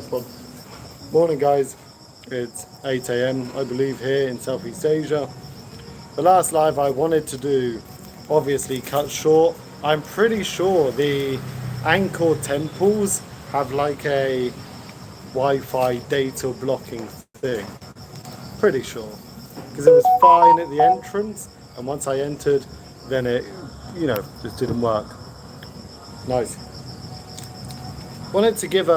first one. Morning, guys. It's 8 a.m. I believe here in Southeast Asia. The last live I wanted to do, obviously cut short. I'm pretty sure the Angkor temples have like a Wi-Fi data blocking thing. Pretty sure. Because it was fine at the entrance, and once I entered, then it, just didn't work. Nice. Wanted to give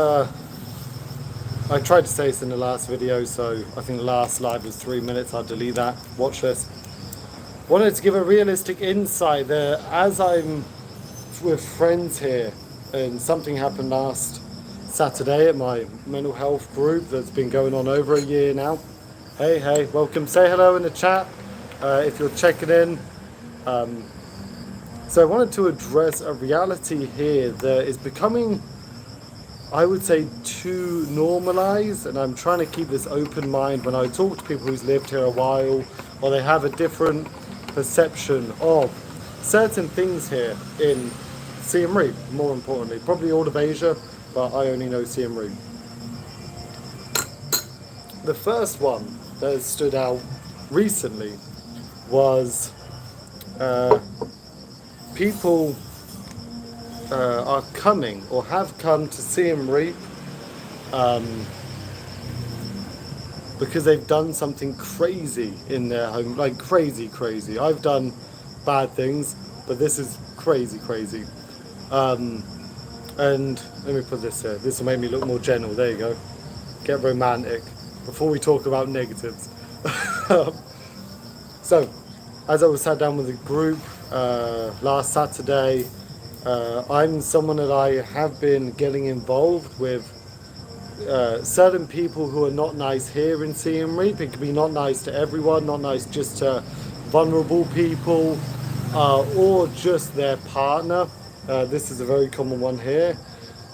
I tried to say this in the last video, so I think the last live was 3 minutes. I'll delete that. Watch this. Wanted to give a realistic insight that as I'm with friends here, and something happened last Saturday at my mental health group that's been going on over a year now. Hey, welcome. Say hello in the chat if you're checking in. So I wanted to address a reality here that is becoming, I would say, too normalized, and I'm trying to keep this open mind when I talk to people who's lived here a while, or they have a different perception of certain things here in Siem Reap, more importantly. Probably all of Asia, but I only know Siem Reap. The first one that stood out recently was people are coming or have come to Siem Reap because they've done something crazy in their home, like crazy. I've done bad things, but this is crazy. And let me put this here. This will make me look more gentle. There you go. Get romantic before we talk about negatives. So, as I was sat down with the group last Saturday, I'm someone that I have been getting involved with certain people who are not nice here in Siem Reap. It can be not nice to everyone, not nice just to vulnerable people or just their partner. This is a very common one here.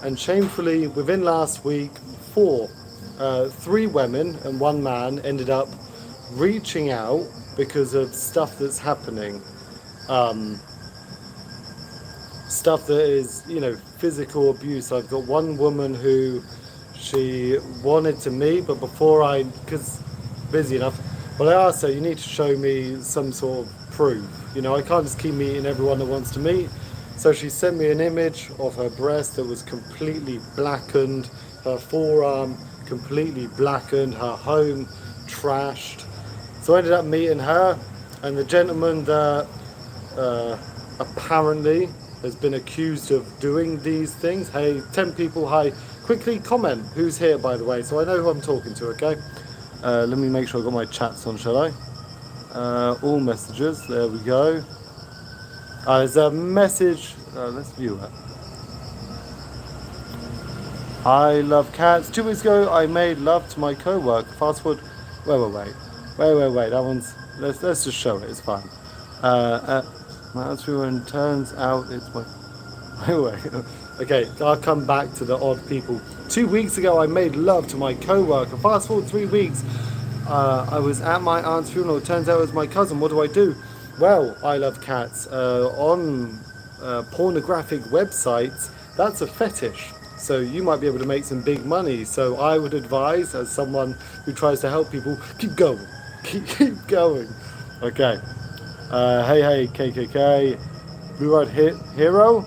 And shamefully, within last week, 3 women and 1 man ended up reaching out because of stuff that's happening. Stuff that is, physical abuse. I've got one woman who she wanted to meet, but because busy enough, well, I asked her, you need to show me some sort of proof. I can't just keep meeting everyone that wants to meet. So she sent me an image of her breast that was completely blackened, her forearm completely blackened, her home trashed. So I ended up meeting her, and the gentleman that apparently has been accused of doing these things. Hey, 10 people, hi. Quickly comment who's here, by the way, so I know who I'm talking to, okay? Let me make sure I've got my chats on, shall I? All messages, there we go. There's a message, let's view it. I love cats. 2 weeks ago, I made love to my co-worker. Fast forward, wait, that one's, let's just show it, it's fine. My answer, and turns out it's my... Wait. Okay, I'll come back to the odd people. 2 weeks ago, I made love to my co-worker. Fast forward 3 weeks, I was at my aunt's funeral. It turns out it was my cousin. What do I do? Well, I love cats. On pornographic websites, that's a fetish. So you might be able to make some big money. So I would advise, as someone who tries to help people, keep going. Keep going. Okay. Hey, KKK, Blue Eyed Hero,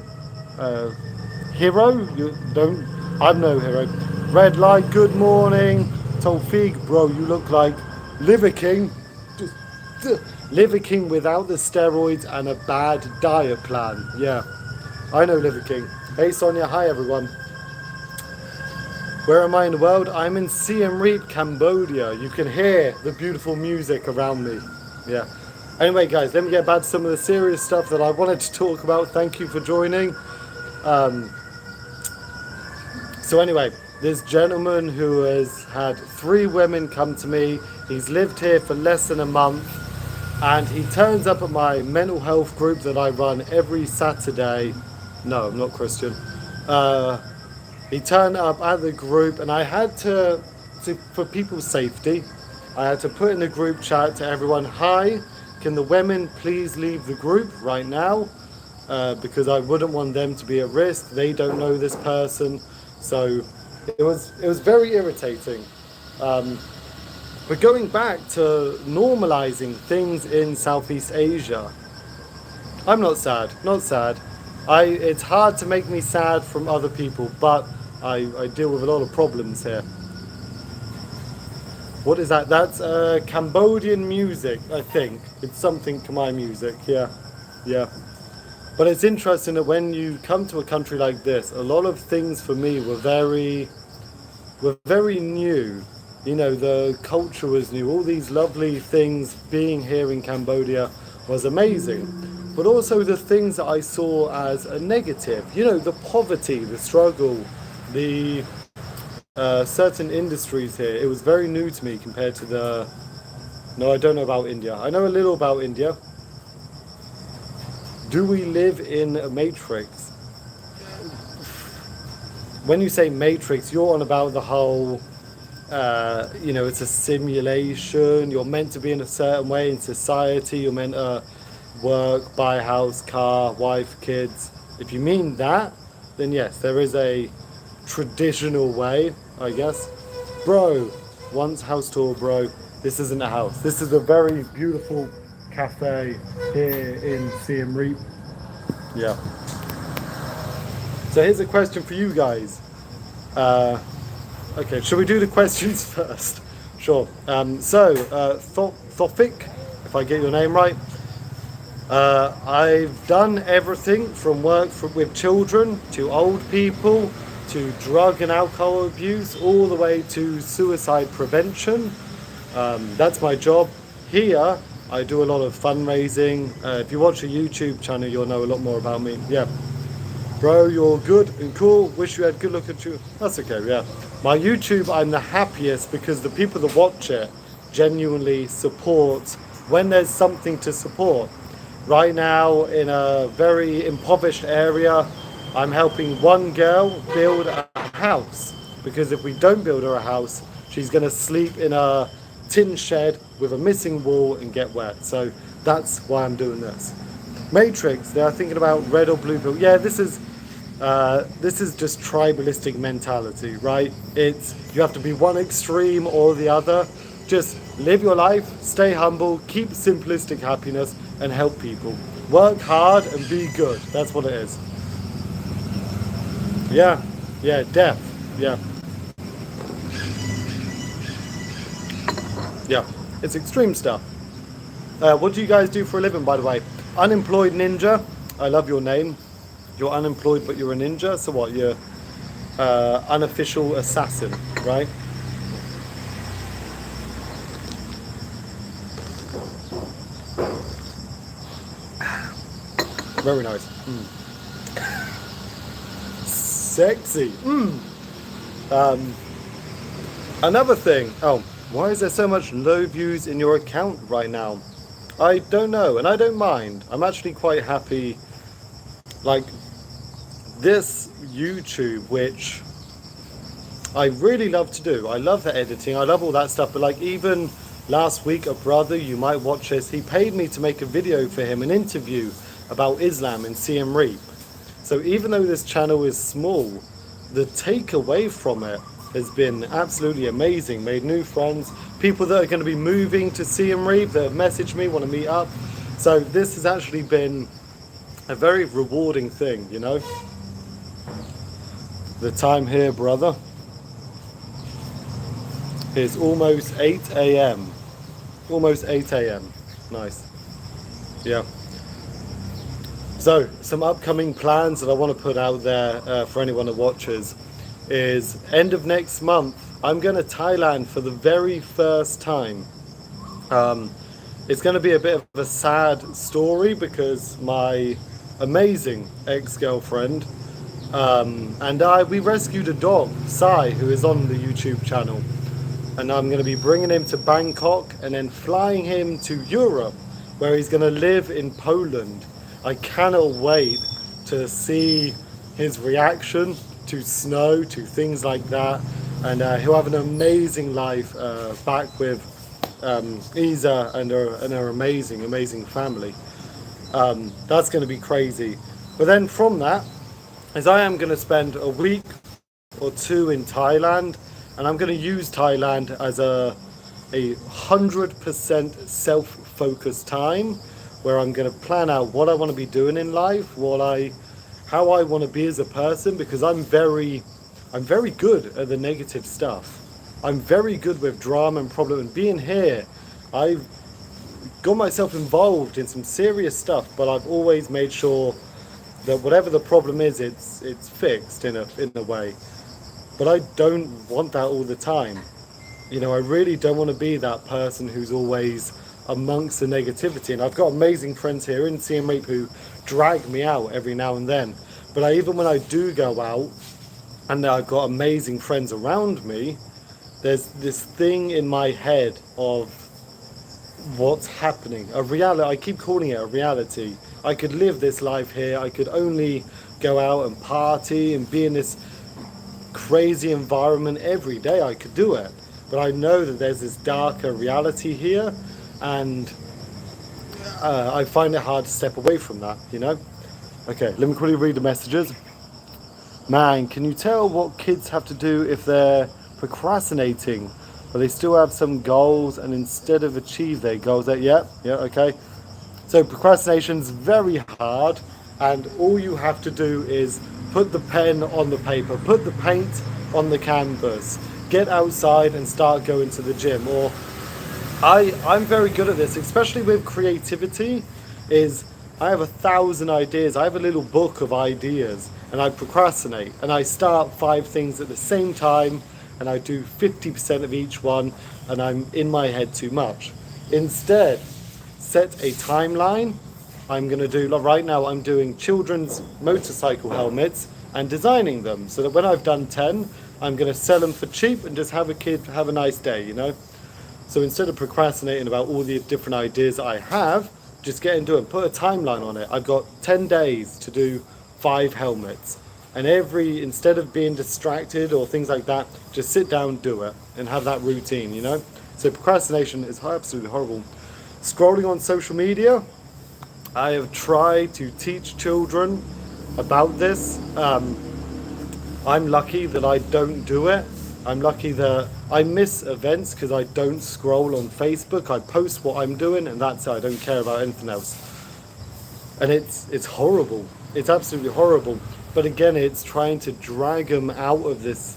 I'm no hero. Red Light, good morning. Tolfik, bro, you look like Liver King. Liver King without the steroids and a bad diet plan. Yeah, I know Liver King. Hey Sonia, hi everyone. Where am I in the world? I'm in Siem Reap, Cambodia. You can hear the beautiful music around me. Yeah. Anyway, guys, let me get back to some of the serious stuff that I wanted to talk about. Thank you for joining. So anyway, this gentleman who has had 3 women come to me, he's lived here for less than a month, and he turns up at my mental health group that I run every Saturday. No, I'm not Christian. He turned up at the group, and I had to, for people's safety, I had to put in the group chat to everyone, hi, can the women please leave the group right now? Because I wouldn't want them to be at risk. They don't know this person. So it was very irritating. Um, but going back to normalizing things in Southeast Asia, I'm not sad, not sad. It's hard to make me sad from other people, but I deal with a lot of problems here. What is that? That's Cambodian music, I think. It's something Khmer music, yeah. Yeah. But it's interesting that when you come to a country like this, a lot of things for me were very new. You know, the culture was new. All these lovely things being here in Cambodia was amazing. But also the things that I saw as a negative. You know, the poverty, the struggle, the certain industries here. It was very new to me compared to the. No, I don't know about India. I know a little about India. Do we live in a matrix? When you say matrix, you're on about the whole, it's a simulation. You're meant to be in a certain way in society. You're meant to work, buy a house, car, wife, kids. If you mean that, then yes, there is a traditional way, I guess. Bro, once house tour, bro. This isn't a house. This is a very beautiful cafe here in Siem Reap. Yeah. So here's a question for you guys. Okay, should we do the questions first? Sure. Thofik, if I get your name right. I've done everything from with children to old people to drug and alcohol abuse, all the way to suicide prevention. That's my job. Here, I do a lot of fundraising. If you watch a YouTube channel, you'll know a lot more about me. Yeah. Bro, you're good and cool. Wish you had good look at you. That's okay, yeah. My YouTube, I'm the happiest because the people that watch it genuinely support when there's something to support. Right now, in a very impoverished area, I'm helping one girl build a house. Because if we don't build her a house, she's going to sleep in a tin shed with a missing wall and get wet. So that's why I'm doing this. Matrix, they're thinking about red or blue pill. Yeah, this is just tribalistic mentality, right? It's you have to be one extreme or the other. Just live your life, stay humble, keep simplistic happiness, and help people. Work hard and be good. That's what it is. Yeah, death. Yeah, yeah. It's extreme stuff. What do you guys do for a living, by the way? Unemployed ninja. I love your name. You're unemployed, but you're a ninja. So what? You're unofficial assassin, right? Very nice. Sexy. Another thing. Oh, why is there so much low views in your account right now? I don't know, and I don't mind. I'm actually quite happy. Like this YouTube, which I really love to do. I love the editing. I love all that stuff. But like even last week, a brother, you might watch this, he paid me to make a video for him, an interview about Islam in Siem Reap. So even though this channel is small, the takeaway from it has been absolutely amazing. Made new friends, people that are going to be moving to Siem Reap that have messaged me, want to meet up. So this has actually been a very rewarding thing, you know. The time here, brother, is almost 8 a.m. Almost 8 a.m. Nice. Yeah. So, some upcoming plans that I want to put out there for anyone that watches is end of next month, I'm going to Thailand for the very first time. It's going to be a bit of a sad story because my amazing ex-girlfriend we rescued a dog, Sai, who is on the YouTube channel. And I'm going to be bringing him to Bangkok and then flying him to Europe, where he's going to live in Poland. I cannot wait to see his reaction to snow, to things like that. And he'll have an amazing life back with Isa and her amazing family. That's going to be crazy. But then from that, as I am going to spend a week or two in Thailand, and I'm going to use Thailand as a 100% self-focused time where I'm going to plan out what I want to be doing in life, how I want to be as a person, because I'm very good at the negative stuff. I'm very good with drama and problem, and being here, I've got myself involved in some serious stuff, but I've always made sure that whatever the problem is, it's fixed in a way. But I don't want that all the time. You know, I really don't want to be that person who's always amongst the negativity. And I've got amazing friends here in Siem who drag me out every now and then. But even when I do go out, and I've got amazing friends around me, there's this thing in my head of what's happening. A reality, I keep calling it a reality. I could live this life here, I could only go out and party and be in this crazy environment every day, I could do it. But I know that there's this darker reality here, and I find it hard to step away from that, you know? Okay, let me quickly read the messages. Man, can you tell what kids have to do if they're procrastinating, but they still have some goals, and instead of achieve their goals, okay. So procrastination's very hard, and all you have to do is put the pen on the paper, put the paint on the canvas, get outside and start going to the gym. Or I'm very good at this, especially with creativity, is I have 1,000 ideas. I have a little book of ideas, and I procrastinate, and I start 5 things at the same time, and I do 50% of each one, and I'm in my head too much. Instead, set a timeline. I'm going to do, right now I'm doing children's motorcycle helmets and designing them, so that when I've done 10, I'm going to sell them for cheap and just have a kid have a nice day, you know? So instead of procrastinating about all the different ideas I have, just get into it, put a timeline on it. I've got 10 days to do 5 helmets. And instead of being distracted or things like that, just sit down, do it, and have that routine, you know? So procrastination is absolutely horrible. Scrolling on social media, I have tried to teach children about this. I'm lucky that I don't do it. I'm lucky that I miss events because I don't scroll on Facebook. I post what I'm doing, and that's it. I don't care about anything else. And it's horrible. It's absolutely horrible. But again, it's trying to drag them out of this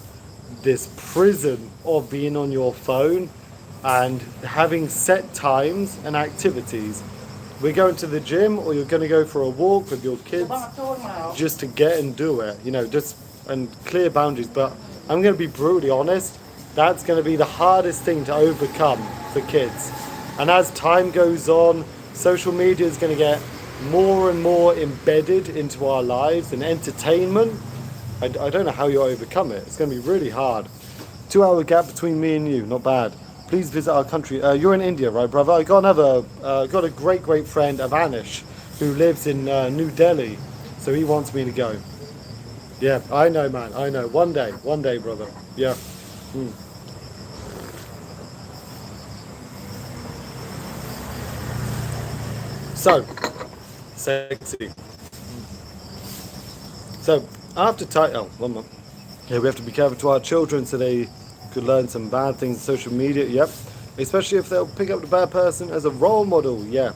prison of being on your phone and having set times and activities. We're going to the gym, or you're going to go for a walk with your kids, just to get and do it, you know, and clear boundaries. But I'm going to be brutally honest, that's going to be the hardest thing to overcome for kids. And as time goes on, social media is going to get more and more embedded into our lives, and entertainment, I don't know how you overcome it. It's going to be really hard. 2-hour gap between me and you, not bad. Please visit our country. You're in India, right, brother? I got got a great friend, Avanish, who lives in New Delhi, so he wants me to go. Yeah, I know, man, I know. One day, brother. Yeah. So, sexy. So, after one more. Yeah, we have to be careful to our children so they could learn some bad things on social media. Yep. Especially if they'll pick up the bad person as a role model. Yeah.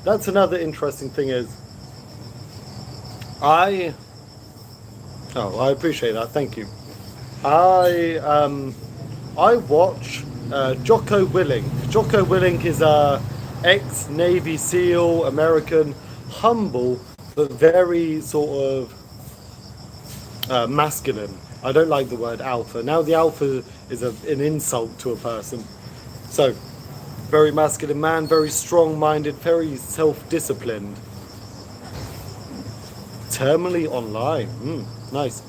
That's another interesting thing is, I appreciate that. Thank you. I watch Jocko Willink. Jocko Willink is a ex-Navy SEAL, American, humble, but very sort of masculine. I don't like the word alpha. Now the alpha is an insult to a person. So, very masculine man, very strong-minded, very self-disciplined. Terminally online. Nice.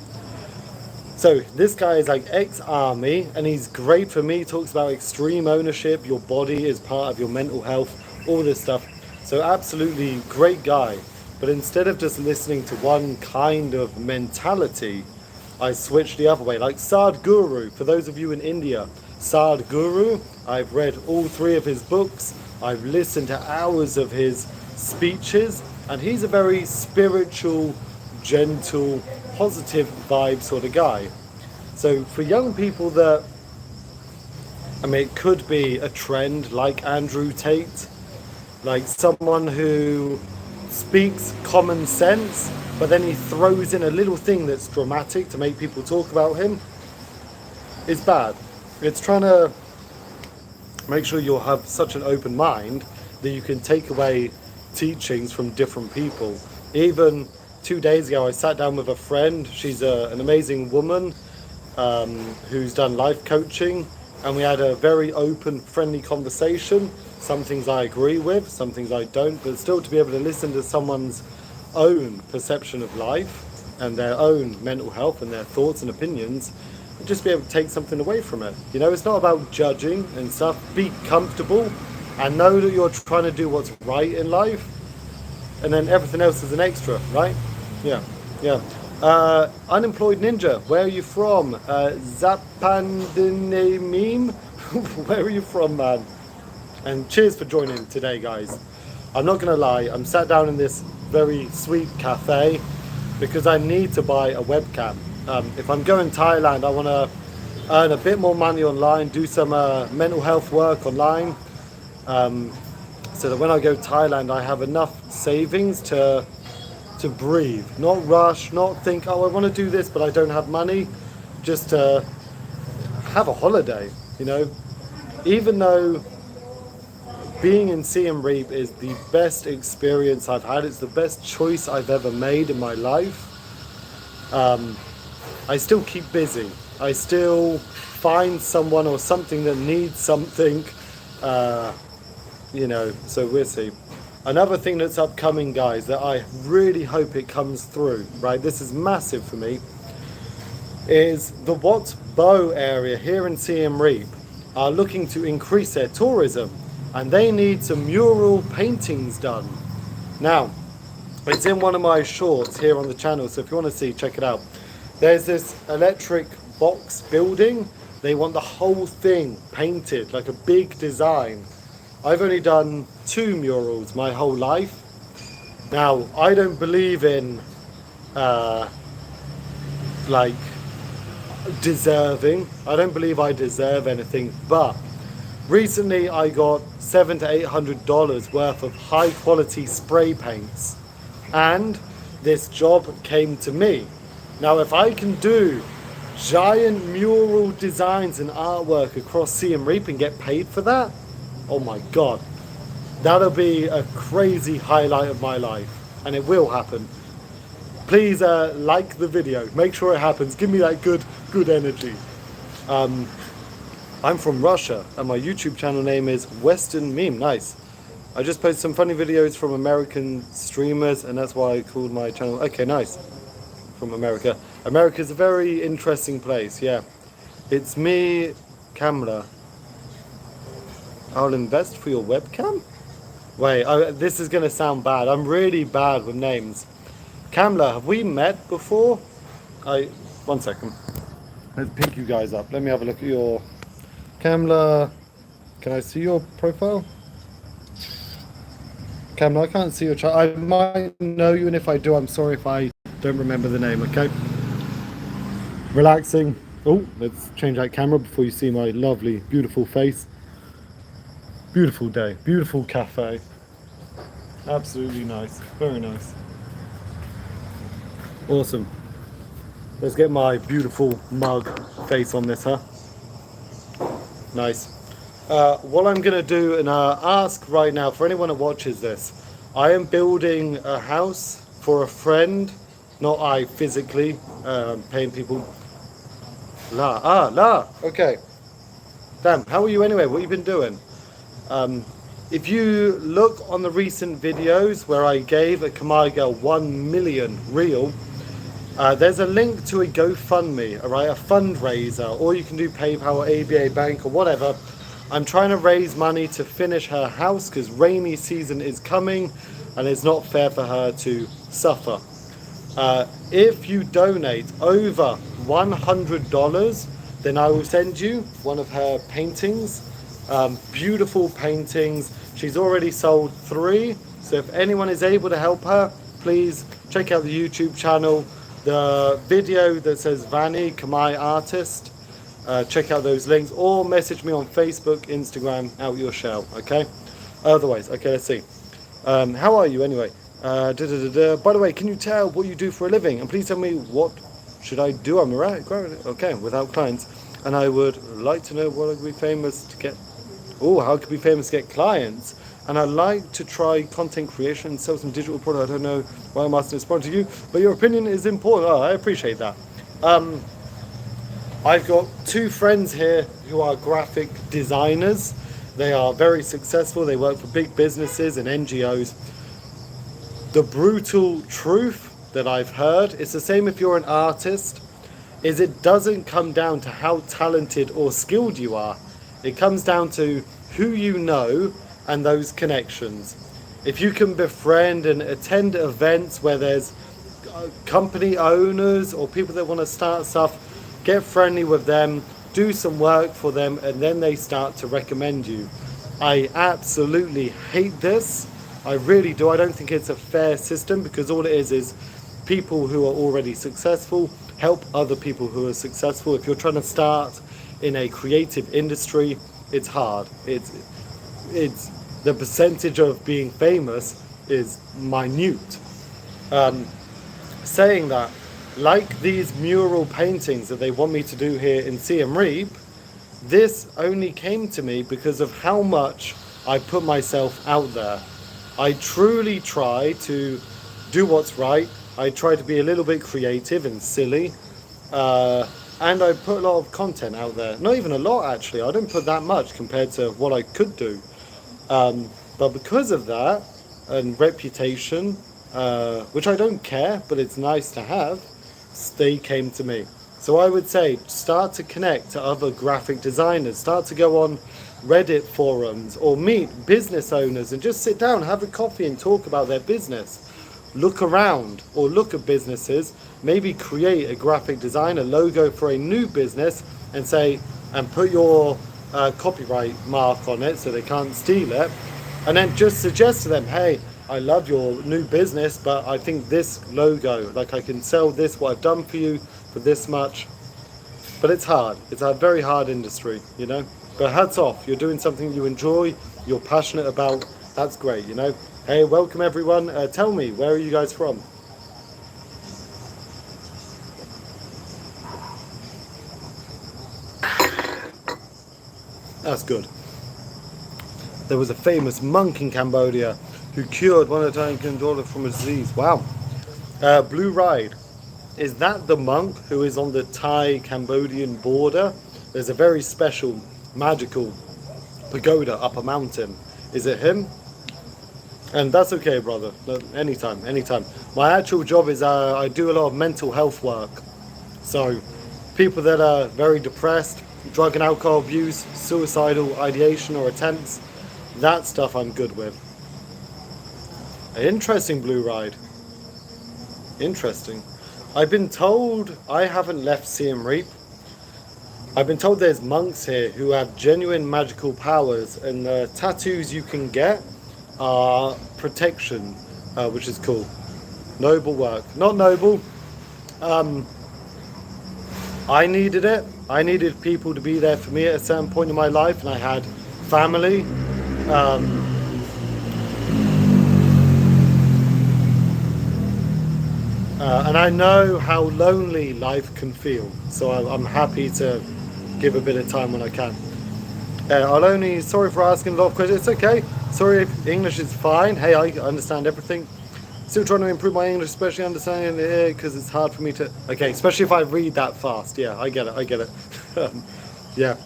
So this guy is like ex-army, and he's great for me. He talks about extreme ownership, your body is part of your mental health, all this stuff. So absolutely great guy. But instead of just listening to one kind of mentality, I switched the other way. Like Sadhguru, for those of you in India, Sadhguru, I've read all 3 of his books. I've listened to hours of his speeches, and he's a very spiritual, gentle, positive vibe sort of guy. So for young people that, I mean, it could be a trend like Andrew Tate, like someone who speaks common sense, but then he throws in a little thing that's dramatic to make people talk about him. It's bad. It's trying to make sure you'll have such an open mind that you can take away teachings from different people. Even 2 days ago, I sat down with a friend. She's an amazing woman who's done life coaching, and we had a very open, friendly conversation. Some things I agree with, some things I don't, but still to be able to listen to someone's own perception of life and their own mental health and their thoughts and opinions, and just be able to take something away from it. You know, it's not about judging and stuff. Be comfortable and know that you're trying to do what's right in life, and then everything else is an extra, right? Yeah. Unemployed Ninja, where are you from? Zapandine meme, where are you from, man? And cheers for joining today, guys. I'm not gonna lie, I'm sat down in this very sweet cafe because I need to buy a webcam. If I'm going to Thailand, I want to earn a bit more money online, do some mental health work online, so that when I go to Thailand, I have enough savings to breathe, not rush, not think, oh, I want to do this, but I don't have money, just to have a holiday, you know. Even though being in Siem Reap is the best experience I've had, it's the best choice I've ever made in my life, I still keep busy. I still find someone or something that needs something, you know, so we'll see. Another thing that's upcoming, guys, that I really hope it comes through, right? This is massive for me, is the Wat Bo area here in Siem Reap are looking to increase their tourism, and they need some mural paintings done. Now, it's in one of my shorts here on the channel, so if you want to see, check it out. There's this electric box building. They want the whole thing painted, like a big design. I've only done 2 murals my whole life. Now, I don't believe in like deserving. I don't believe I deserve anything, but recently I got $700 to $800 worth of high quality spray paints, and this job came to me. Now, if I can do giant mural designs and artwork across Siem Reap and get paid for that, oh my god, that'll be a crazy highlight of my life, and it will happen. Please like the video, make sure it happens, give me that good energy. I'm from Russia and my YouTube channel name is Western Meme. Nice. I just posted some funny videos from American streamers, and that's why I called my channel. Okay, nice. From America. America's a very interesting place, yeah. It's me, Kamla. I'll invest for your webcam? Wait, this is gonna sound bad. I'm really bad with names. Kamla, have we met before? One second. Let's pick you guys up. Let me have a look at your... Kamla, can I see your profile? Kamla, I can't see your chart. I might know you, and if I do, I'm sorry if I don't remember the name, okay? Relaxing. Oh, let's change that camera before you see my lovely, beautiful face. Beautiful day, beautiful cafe. Absolutely nice, very nice. Awesome. Let's get my beautiful mug face on this, huh? Nice. What I'm gonna do and ask right now for anyone that watches this, I am building a house for a friend, not I physically, paying people. Okay. Damn, how are you anyway? What have you been doing? If you look on the recent videos where I gave a Khmer girl 1 million real, there's a link to a GoFundMe, alright, a fundraiser, or you can do PayPal or ABA Bank or whatever. I'm trying to raise money to finish her house because rainy season is coming and it's not fair for her to suffer. If you donate over $100, then I will send you one of her paintings. Beautiful paintings. She's already sold 3, so if anyone is able to help her, please check out the YouTube channel. the video that says Vanny, Kamai Artist. Check out those links, or message me on Facebook, Instagram, out your shell, okay? Otherwise, okay, let's see. How are you anyway? By the way, can you tell what you do for a living? And please tell me what should I do? I'm alright, okay, without clients. And I would like to know what I could be famous to get. Oh, how could be famous to get clients? And I'd like to try content creation and sell some digital product. I don't know why I'm asking this to you, but your opinion is important. Oh, I appreciate that. I've got two friends here who are graphic designers. They are very successful. They work for big businesses and NGOs. The brutal truth that I've heard, it's the same if you're an artist, is it doesn't come down to how talented or skilled you are. It comes down to who you know and those connections. If you can befriend and attend events where there's company owners or people that want to start stuff, get friendly with them, do some work for them, and then they start to recommend you. I absolutely hate this. I really do. I don't think it's a fair system, because all it is people who are already successful help other people who are successful. If you're trying to start in a creative industry, it's hard. It's the percentage of being famous is minute. Saying that, like these mural paintings that they want me to do here in Siem Reap, this only came to me because of how much I put myself out there. I truly try to do what's right. I try to be a little bit creative and silly. And I put a lot of content out there. Not even a lot, actually. I don't put that much compared to what I could do. But because of that, and reputation, which I don't care, but it's nice to have, they came to me. So I would say, start to connect to other graphic designers. Start to go on Reddit forums or meet business owners and just sit down, have a coffee and talk about their business. Look around or look at businesses, maybe create a graphic design, a logo for a new business, and say, and put your copyright mark on it so they can't steal it. And then just suggest to them, hey, I love your new business, but I think this logo, like I can sell this, what I've done for you, for this much. But it's hard. It's a very hard industry, you know. But hats off. You're doing something you enjoy, you're passionate about. That's great, you know. Hey, welcome everyone. Tell me, where are you guys from? That's good. There was a famous monk in Cambodia who cured one Italian daughter from a disease. Wow. Blue Ride. Is that the monk who is on the Thai-Cambodian border? There's a very special, magical pagoda up a mountain. Is it him? And that's okay, brother. No, anytime. My actual job is I do a lot of mental health work. So people that are very depressed, drug and alcohol abuse, suicidal ideation or attempts, that stuff I'm good with. Interesting, Blue Ride. Interesting. I've been told I haven't left Siem Reap. I've been told there's monks here who have genuine magical powers, and the tattoos you can get are protection, which is cool. Noble work. Not noble. I needed it. I needed people to be there for me at a certain point in my life, and I had family. And I know how lonely life can feel, so I'm happy to give a bit of time when I can. Sorry for asking a lot of questions. It's okay. Sorry if English is fine. Hey, I understand everything. Still trying to improve my English, especially understanding it because it's hard for me to. Okay, especially if I read that fast. Yeah, I get it. Yeah.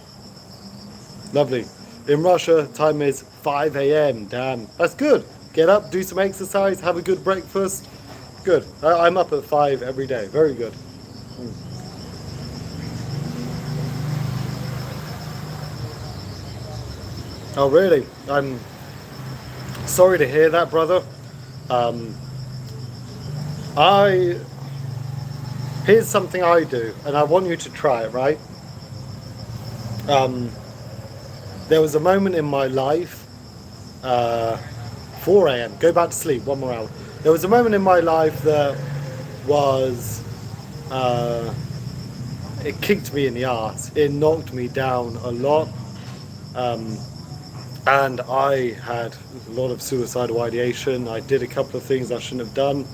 Lovely. In Russia, time is 5 a.m. Damn, that's good. Get up, do some exercise, have a good breakfast. Good. I'm up at 5 every day. Very good. Oh, really? I'm sorry to hear that, brother. Here's something I do, and I want you to try it, right? There was a moment in my life, 4 a.m. Go back to sleep, 1 more hour. There was a moment in my life that was uh, it kicked me in the ass. It knocked me down a lot. Um, and I had a lot of suicidal ideation. I did a couple of things I shouldn't have done.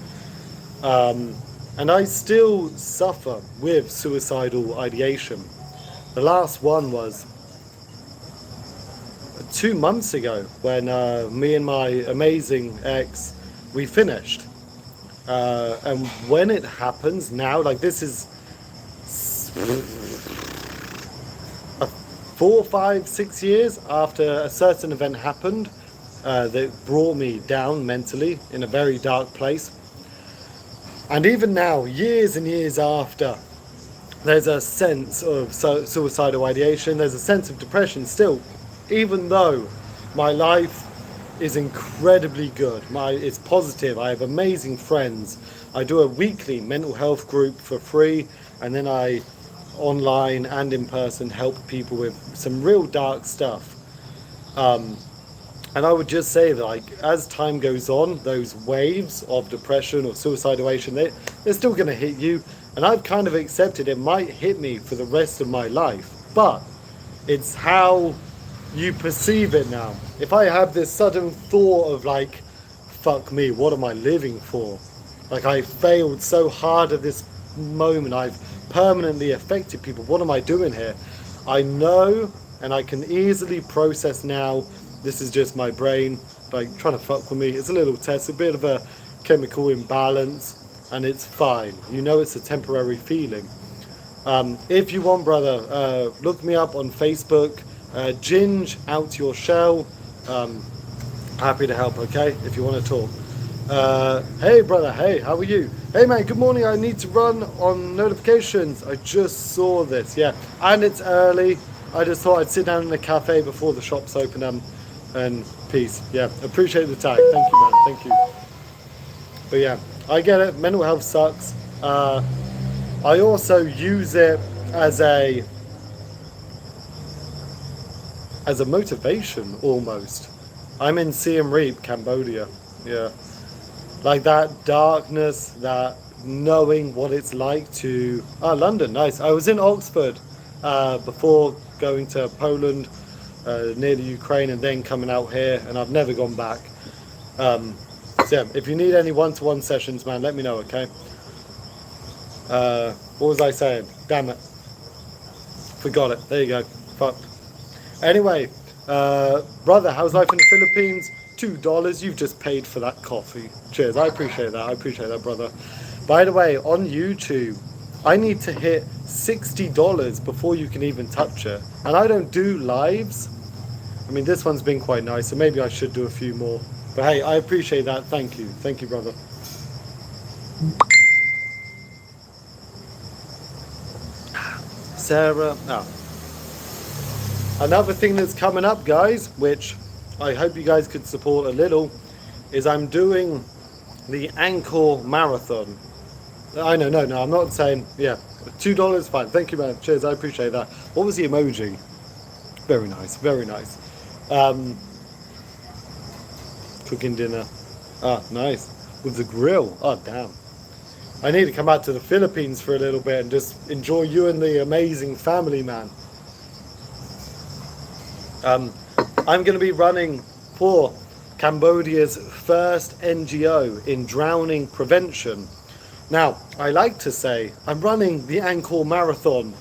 Um, and I still suffer with suicidal ideation. The last one was 2 months ago when me and my amazing ex, we finished. And when it happens now, like this is 4, 5, 6 years after a certain event happened that brought me down mentally in a very dark place. And even now, years and years after, there's a sense of suicidal ideation, there's a sense of depression still, even though my life is incredibly good. It's positive. I have amazing friends. I do a weekly mental health group for free, and then I online and in person help people with some real dark stuff. And I would just say that, like, as time goes on, those waves of depression or suicidal ideation, they're still going to hit you. And I've kind of accepted it might hit me for the rest of my life. But it's how you perceive it now. If I have this sudden thought of like, fuck me, what am I living for? Like, I failed so hard at this moment. I've permanently affected people. What am I doing here? I know, and I can easily process now, this is just my brain like trying to fuck with me. It's a little test, a bit of a chemical imbalance, and it's fine. You know, it's a temporary feeling. If you want, brother, look me up on Facebook. Ginge out your shell. Happy to help, okay, if you want to talk. Hey brother, hey, how are you? Hey man, good morning. I need to run on notifications. I just saw this, yeah, and it's early. I just thought I'd sit down in a cafe before the shops open. And peace. Yeah, appreciate the tag. Thank you, man. Thank you. But yeah, I get it. Mental health sucks. I also use it as a motivation almost. I'm in Siem Reap, Cambodia. Yeah, like that darkness, that knowing what it's like to London. Nice. I was in Oxford before going to Poland, near the Ukraine, and then coming out here, and I've never gone back. So yeah, if you need any one-to-one sessions, man, let me know, okay? What was I saying? Damn it. Forgot it. There you go. Fucked. Anyway, brother, how's life in the Philippines? $2. You've just paid for that coffee. Cheers. I appreciate that. I appreciate that, brother. By the way, on YouTube, I need to hit $60 before you can even touch it. And I don't do lives. I mean, this one's been quite nice, so maybe I should do a few more. But hey, I appreciate that. Thank you. Thank you, brother. Sarah. Another thing that's coming up, guys, which I hope you guys could support a little, is I'm doing the Arkoun marathon. I know, no, I'm not saying, yeah, $2, fine. Thank you, man. Cheers, I appreciate that. What was the emoji? Very nice, very nice. Cooking dinner. Nice. With the grill. Oh, damn. I need to come out to the Philippines for a little bit and just enjoy you and the amazing family, man. I'm going to be running for Cambodia's first NGO in drowning prevention. Now, I like to say I'm running the Arkoun marathon.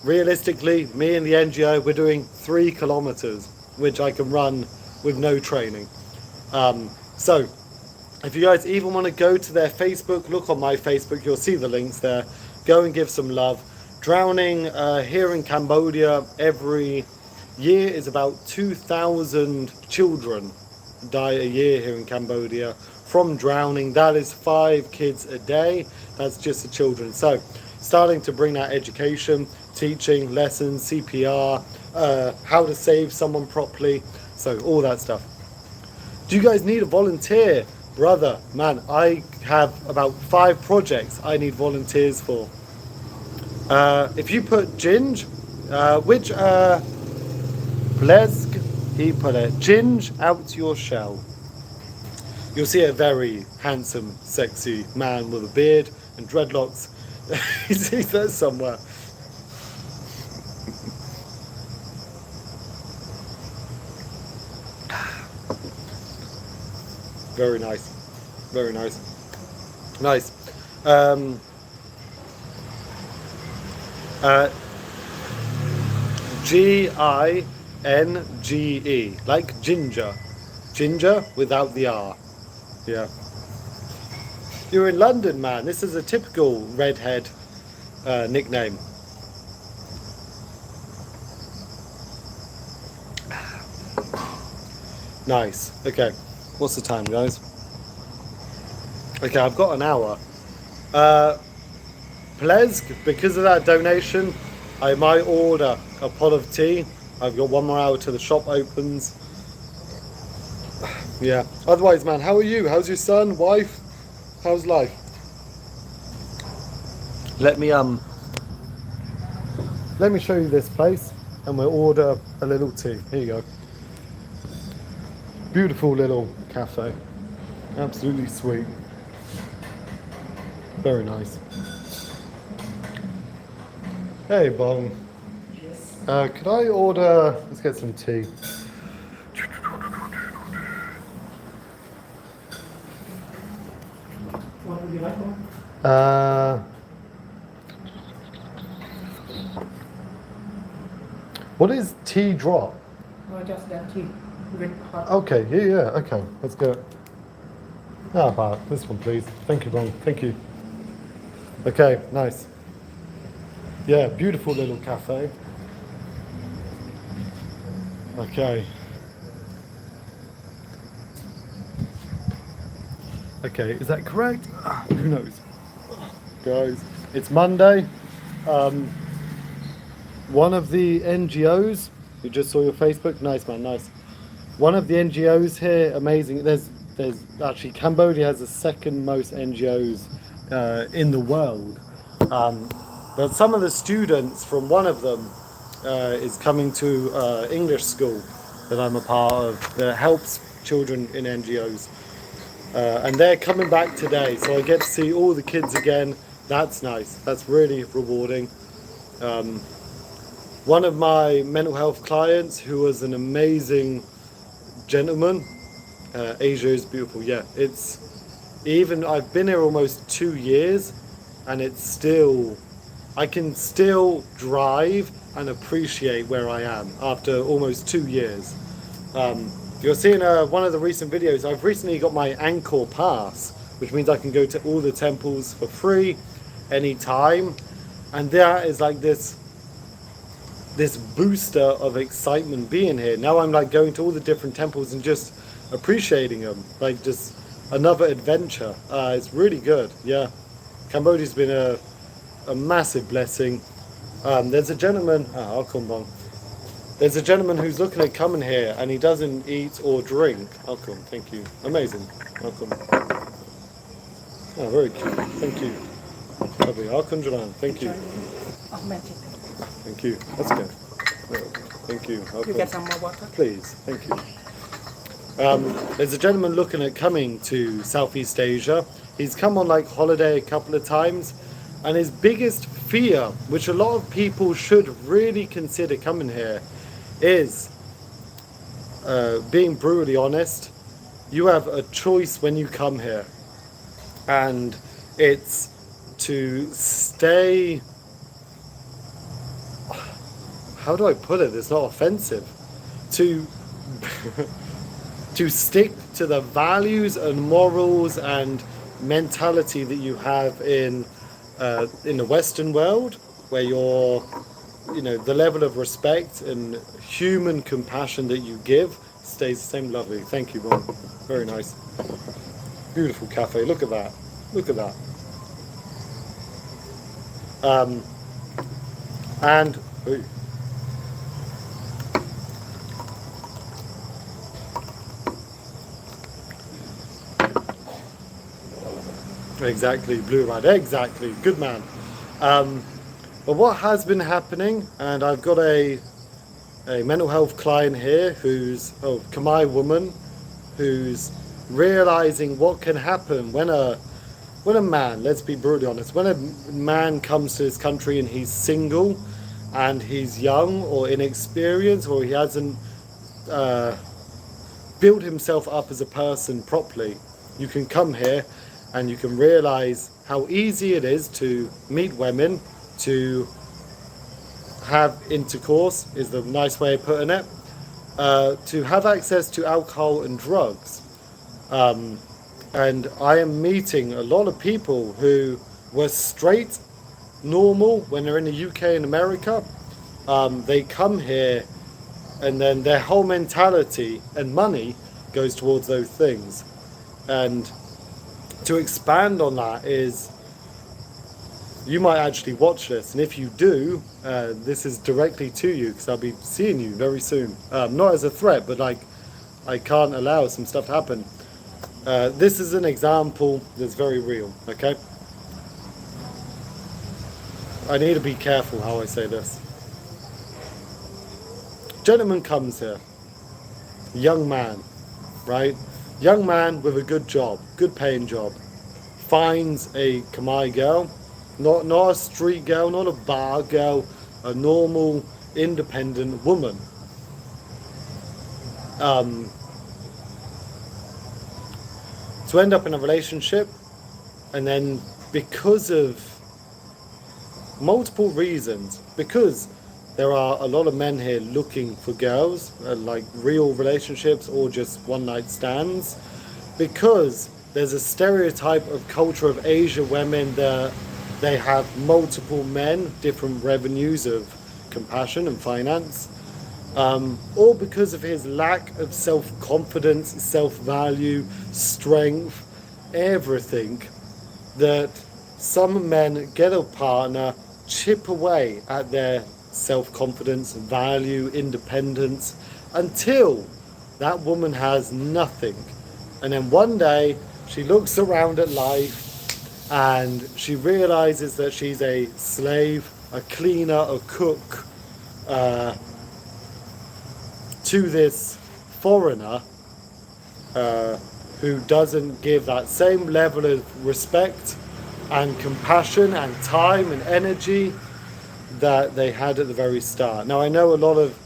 Realistically, me and the NGO, we're doing 3 kilometers, which I can run with no training. So, if you guys even want to go to their Facebook, look on my Facebook, you'll see the links there. Go and give some love. Drowning here in Cambodia every year is about 2,000 children die a year here in Cambodia from drowning. That is 5 kids a day. That's just the children. So starting to bring that education, teaching lessons, CPR, how to save someone properly, so all that stuff. Do you guys need a volunteer? Brother, man, I have about 5 projects I need volunteers for. If you put Ginge, which Plesk, he put it, Ginge out your shell. You'll see a very handsome, sexy man with a beard and dreadlocks He's there somewhere. Very nice. Very nice. Nice. Ginge, like ginger. Ginger without the R. Yeah. You're in London, man. This is a typical redhead nickname. Nice. Okay. What's the time, guys? Okay, I've got an hour. Plesk, because of that donation, I might order a pot of tea. I've got 1 more hour till the shop opens. Yeah. Otherwise, man, how are you? How's your son, wife? How's life? Let me show you this place, and we'll order a little tea. Here you go. Beautiful little cafe. Absolutely sweet. Very nice. Hey, Bong. Yes. Could I order? Let's get some tea. What would you like more? What is tea drop? No, just that tea with hot. Okay, yeah, okay, let's go. How about this one, please? Thank you, Bong. Thank you. Okay, nice. Yeah, beautiful little cafe. Okay. Okay, is that correct? Who knows? Guys, it's Monday. One of the NGOs, you just saw your Facebook, nice man, nice. One of the NGOs here, amazing. There's actually Cambodia has the second most NGOs in the world. But some of the students from one of them is coming to English school that I'm a part of that helps children in NGOs. And they're coming back today, so I get to see all the kids again. That's nice. That's really rewarding. One of my mental health clients, who was an amazing gentleman, Asia is beautiful. Yeah, it's even. I've been here almost 2 years, and it's still. I can still drive and appreciate where I am after almost 2 years. You're seeing one of the recent videos. I've recently got my Angkor pass, which means I can go to all the temples for free, anytime, and that is like this booster of excitement being here. Now I'm like going to all the different temples and just appreciating them, like just another adventure. It's really good. Yeah, Cambodia's been a massive blessing. There's a gentleman, Arkoun Bong. There's a gentleman who's looking at coming here and he doesn't eat or drink. Arkoun, thank you. Amazing. Arkoun. Oh, very cute. Thank you. Lovely. Arkoun Jalan, thank you. Augmented. Thank you. Let's go. Thank you. You get some more water? Please. Thank you. There's a gentleman looking at coming to Southeast Asia. He's come on like holiday a couple of times, and his biggest fear, which a lot of people should really consider coming here, is being brutally honest. You have a choice when you come here, and it's to stay. How do I put it? It's not offensive. To to stick to the values and morals and mentality that you have in the Western world, where the level of respect and human compassion that you give stays the same. Lovely. Thank you, Mom. Very nice. Beautiful cafe. Look at that. Look at that. And exactly, blue red, exactly, good man. But what has been happening, and I've got a mental health client here who's a Khmer woman who's realizing what can happen when a when a man, let's be brutally honest, when a man comes to this country and he's single and he's young or inexperienced or he hasn't build himself up as a person properly, you can come here and you can realize how easy it is to meet women, to have intercourse, is the nice way of putting it, to have access to alcohol and drugs. And I am meeting a lot of people who were straight, normal when they're in the UK and America. They come here and then their whole mentality and money goes towards those things. And to expand on that is, you might actually watch this, and if you do, this is directly to you because I'll be seeing you very soon. Not as a threat, but like I can't allow some stuff to happen. This is an example that's very real, okay? I need to be careful how I say this. Gentleman comes here, young man, right? Young man with a good job, good paying job, finds a Khmer girl, not a street girl, not a bar girl, a normal, independent woman. To end up in a relationship, and then because of multiple reasons, because there are a lot of men here looking for girls, like real relationships or just one night stands, because there's a stereotype of culture of Asia women that they have multiple men, different revenues of compassion and finance, or because of his lack of self-confidence, self-value, strength, everything, that some men get a partner, chip away at their self-confidence, value, independence, until that woman has nothing. And then one day she looks around at life and she realizes that she's a slave, a cleaner, a cook, to this foreigner who doesn't give that same level of respect and compassion and time and energy that they had at the very start. Now I know a lot of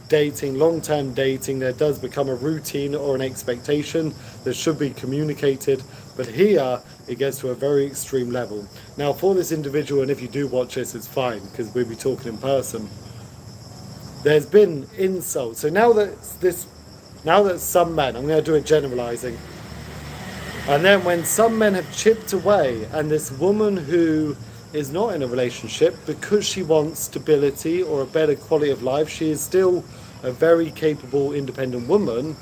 dating, long-term dating, there does become a routine or an expectation that should be communicated, but here it gets to a very extreme level. Now for this individual, and if you do watch this, it's fine because we'll be talking in person, there's been insults. So now that some men, I'm going to do it generalizing, and then when some men have chipped away, and this woman who is not in a relationship because she wants stability or a better quality of life, she is still a very capable, independent woman,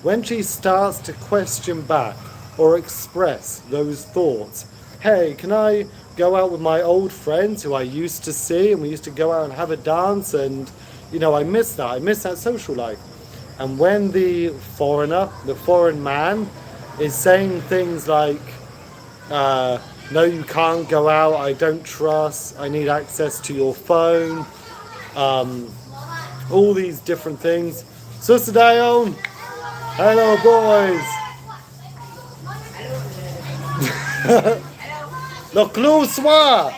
when she starts to question back or express those thoughts, hey, can I go out with my old friends who I used to see and we used to go out and have a dance, and you know, I miss that social life. And when the foreigner, the foreign man, is saying things like, no, you can't go out, I don't trust, I need access to your phone, all these different things. Sister Dayon, hello boys. Le clou swear.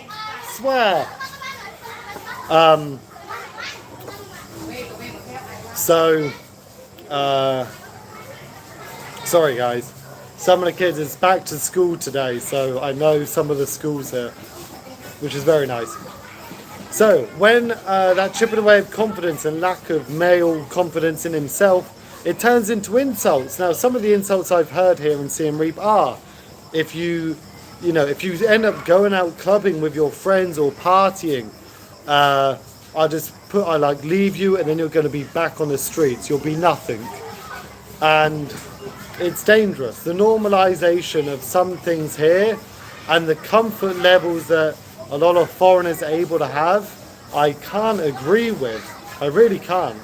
Sorry guys. Some of the kids, it's back to school today, so I know some of the schools here, which is very nice. So when that chipping away of confidence and lack of male confidence in himself, it turns into insults. Now some of the insults I've heard here in Siem Reap are, if you end up going out clubbing with your friends or partying, I like leave you and then you're going to be back on the streets, you'll be nothing. And it's dangerous. The normalization of some things here and the comfort levels that a lot of foreigners are able to have, I can't agree with. I really can't.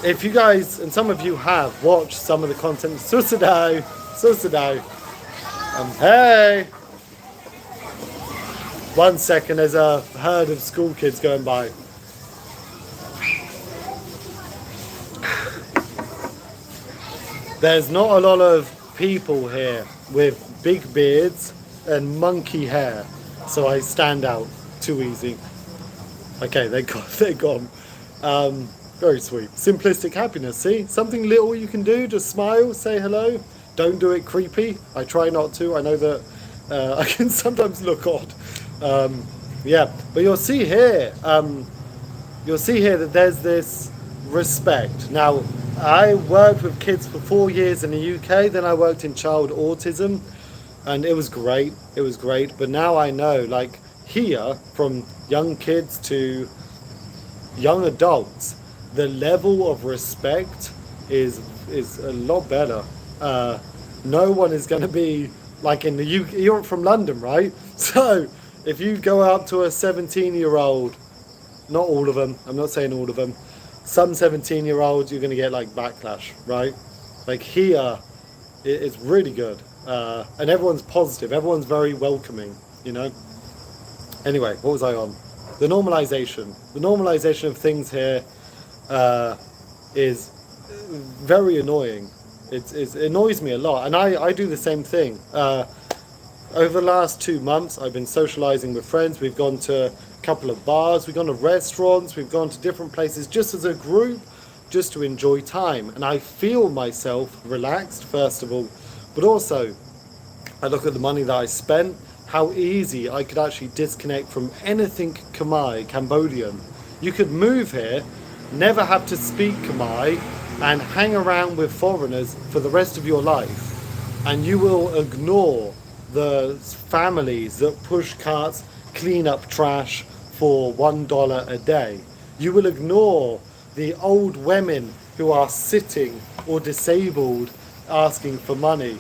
If you guys, and some of you have watched some of the content, Susadai, hey! 1 second, there's a herd of school kids going by. There's not a lot of people here with big beards and monkey hair, so I stand out too easy. Okay, they're gone. Very sweet. Simplistic happiness, see? Something little you can do, just smile, say hello. Don't do it creepy. I try not to. I know that I can sometimes look odd. Yeah, but you'll see here that there's this respect. Now, I worked with kids for 4 years in the UK, then I worked in child autism, and it was great. It was great. But now I know, like here, from young kids to young adults, the level of respect is a lot better. No one is going to be like in the UK. You're from London, right? So if you go up to a 17-year-old, not all of them, I'm not saying all of them, some 17-year-olds, you're going to get like backlash, right? Like here, it's really good. And everyone's positive. Everyone's very welcoming, you know? Anyway, what was I on? The normalization. The normalization of things here is very annoying. It annoys me a lot. And I do the same thing. Over the last 2 months, I've been socializing with friends. We've gone to a couple of bars. We've gone to restaurants. We've gone to different places just as a group, just to enjoy time. And I feel myself relaxed, first of all. But also, I look at the money that I spent, how easy I could actually disconnect from anything Khmer, Cambodian. You could move here, never have to speak Khmer, and hang around with foreigners for the rest of your life. And you will ignore the families that push carts, clean up trash for $1 a day. You will ignore the old women who are sitting or disabled asking for money.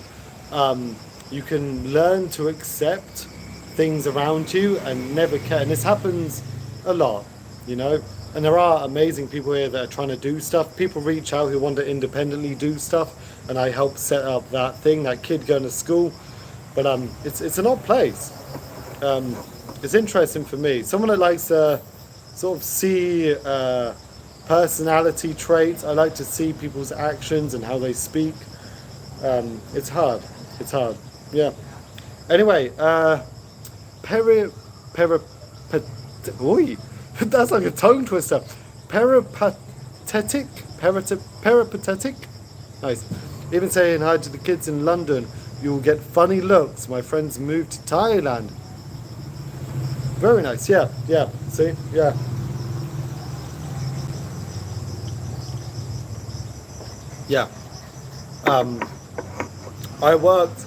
You can learn to accept things around you and never care. And this happens a lot, you know. And there are amazing people here that are trying to do stuff. People reach out who want to independently do stuff, and I help set up that thing, that kid going to school. But it's an odd place. It's interesting for me. Someone that likes to sort of see personality traits. I like to see people's actions and how they speak. It's hard. It's hard. Yeah. Anyway, that's like a tongue twister. Peripatetic. Nice. Even saying hi to the kids in London, you will get funny looks. My friends moved to Thailand. Very nice. Yeah. See? Yeah. Yeah. I worked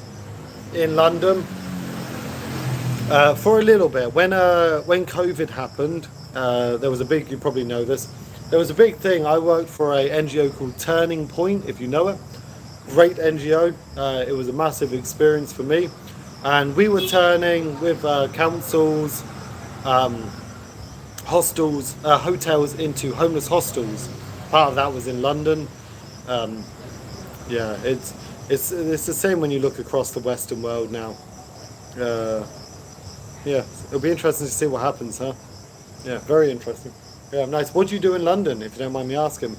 in London for a little bit. When COVID happened, there was a big, you probably know this, there was a big thing. I worked for a NGO called Turning Point, if you know it. Great NGO. It was a massive experience for me. And we were turning with councils, hostels, hotels into homeless hostels. Part of that was in London. Yeah, it's the same when you look across the Western world now. Yeah, it'll be interesting to see what happens, huh? Yeah, very interesting. Yeah, nice. What do you do in London, if you don't mind me asking?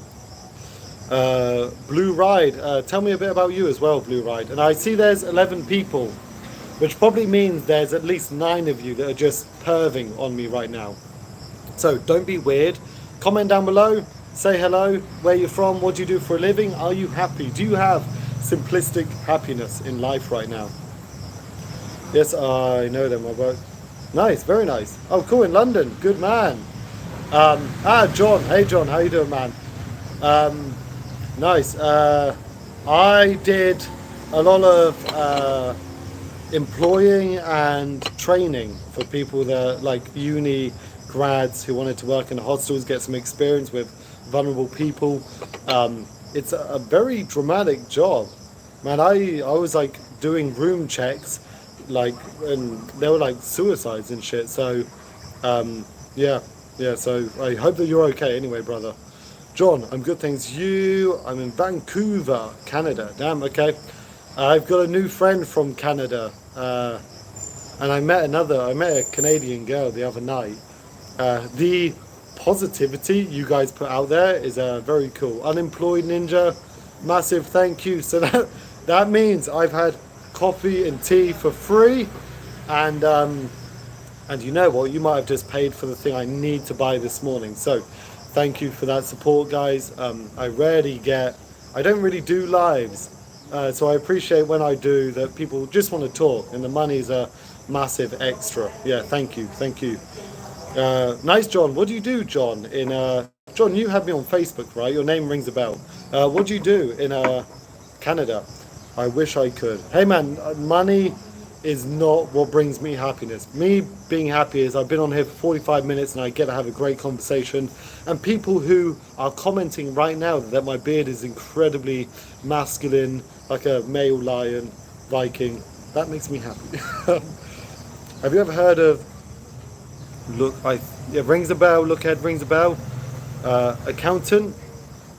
Blue Ride. Tell me a bit about you as well, Blue Ride. And I see there's 11 people, which probably means there's at least 9 of you that are just perving on me right now. So don't be weird. Comment down below. Say hello. Where you're from. What do you do for a living? Are you happy? Do you have simplistic happiness in life right now? Yes, I know them. I work. Nice, very nice. Oh, cool, in London. Good man. John. Hey, John. How you doing, man? Nice. I did a lot of employing and training for people that like uni grads who wanted to work in hostels, get some experience with vulnerable people. It's a very dramatic job, man. I was like doing room checks, like, and they were like suicides and shit. So yeah, so I hope that you're okay anyway, brother. John, I'm good, thanks. I'm in Vancouver, Canada. Damn, okay. I've got a new friend from Canada, and I met a Canadian girl the other night. The positivity you guys put out there is very cool. Unemployed Ninja, massive thank you. So that means I've had coffee and tea for free, and you know what? You might have just paid for the thing I need to buy this morning. So thank you for that support, guys. I don't really do lives. So I appreciate when I do that people just want to talk, and the money's a massive extra. Yeah, thank you. Nice, John. What do you do, John? John, you have me on Facebook, right? Your name rings a bell. What do you do in Canada? I wish I could. Hey, man, money is not what brings me happiness. Me being happy is I've been on here for 45 minutes and I get to have a great conversation. And people who are commenting right now that my beard is incredibly masculine, like a male lion, Viking, that makes me happy. Have you ever heard of it rings a bell, look ahead rings a bell. Accountant.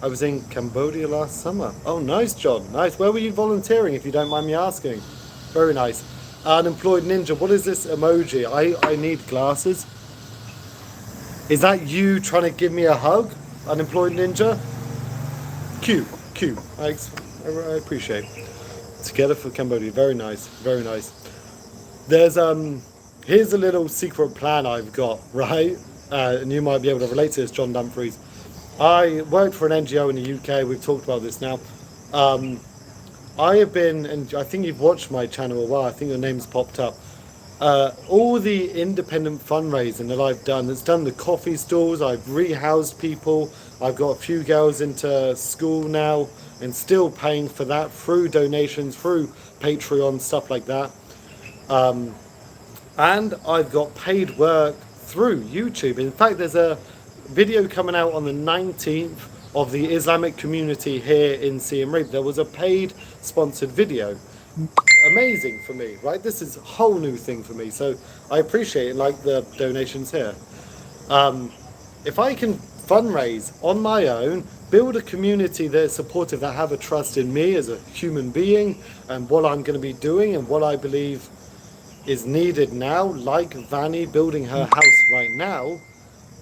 I was in Cambodia last summer. Oh, nice, John. Nice. Where were you volunteering, if you don't mind me asking? Very nice. Unemployed ninja. What is this emoji? I need glasses. Is that you trying to give me a hug? Unemployed ninja? Cute. I appreciate. Together for Cambodia. Very nice. Very nice. There's here's a little secret plan I've got, right? And you might be able to relate to this, John Dumfries. I worked for an NGO in the UK. We've talked about this now. I have been, and I think you've watched my channel a while. I think your name's popped up. All the independent fundraising that I've done, it's done the coffee stalls. I've rehoused people. I've got a few girls into school now, and still paying for that through donations, through Patreon, stuff like that. And I've got paid work through YouTube. In fact, there's a video coming out on the 19th of the Islamic community here in Siem Reap. There was a paid sponsored video. Amazing for me, right? This is a whole new thing for me. So I appreciate it, like the donations here. If I can fundraise on my own, build a community that is supportive, that have a trust in me as a human being and what I'm going to be doing and what I believe is needed now, like Vanny building her house right now.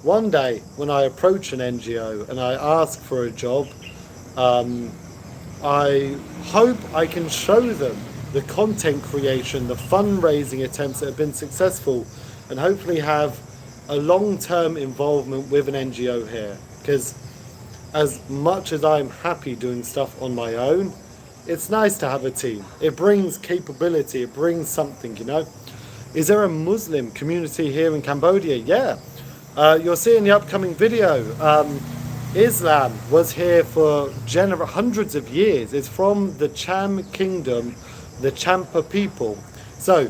One day when I approach an NGO and I ask for a job, I hope I can show them the content creation, the fundraising attempts that have been successful, and hopefully have a long-term involvement with an NGO here. Because as much as I'm happy doing stuff on my own, it's nice to have a team. It brings capability, it brings something, you know. Is there a Muslim community here in Cambodia? Yeah. You'll see in the upcoming video, Islam was here for hundreds of years. It's from the Cham kingdom, the Champa people. So,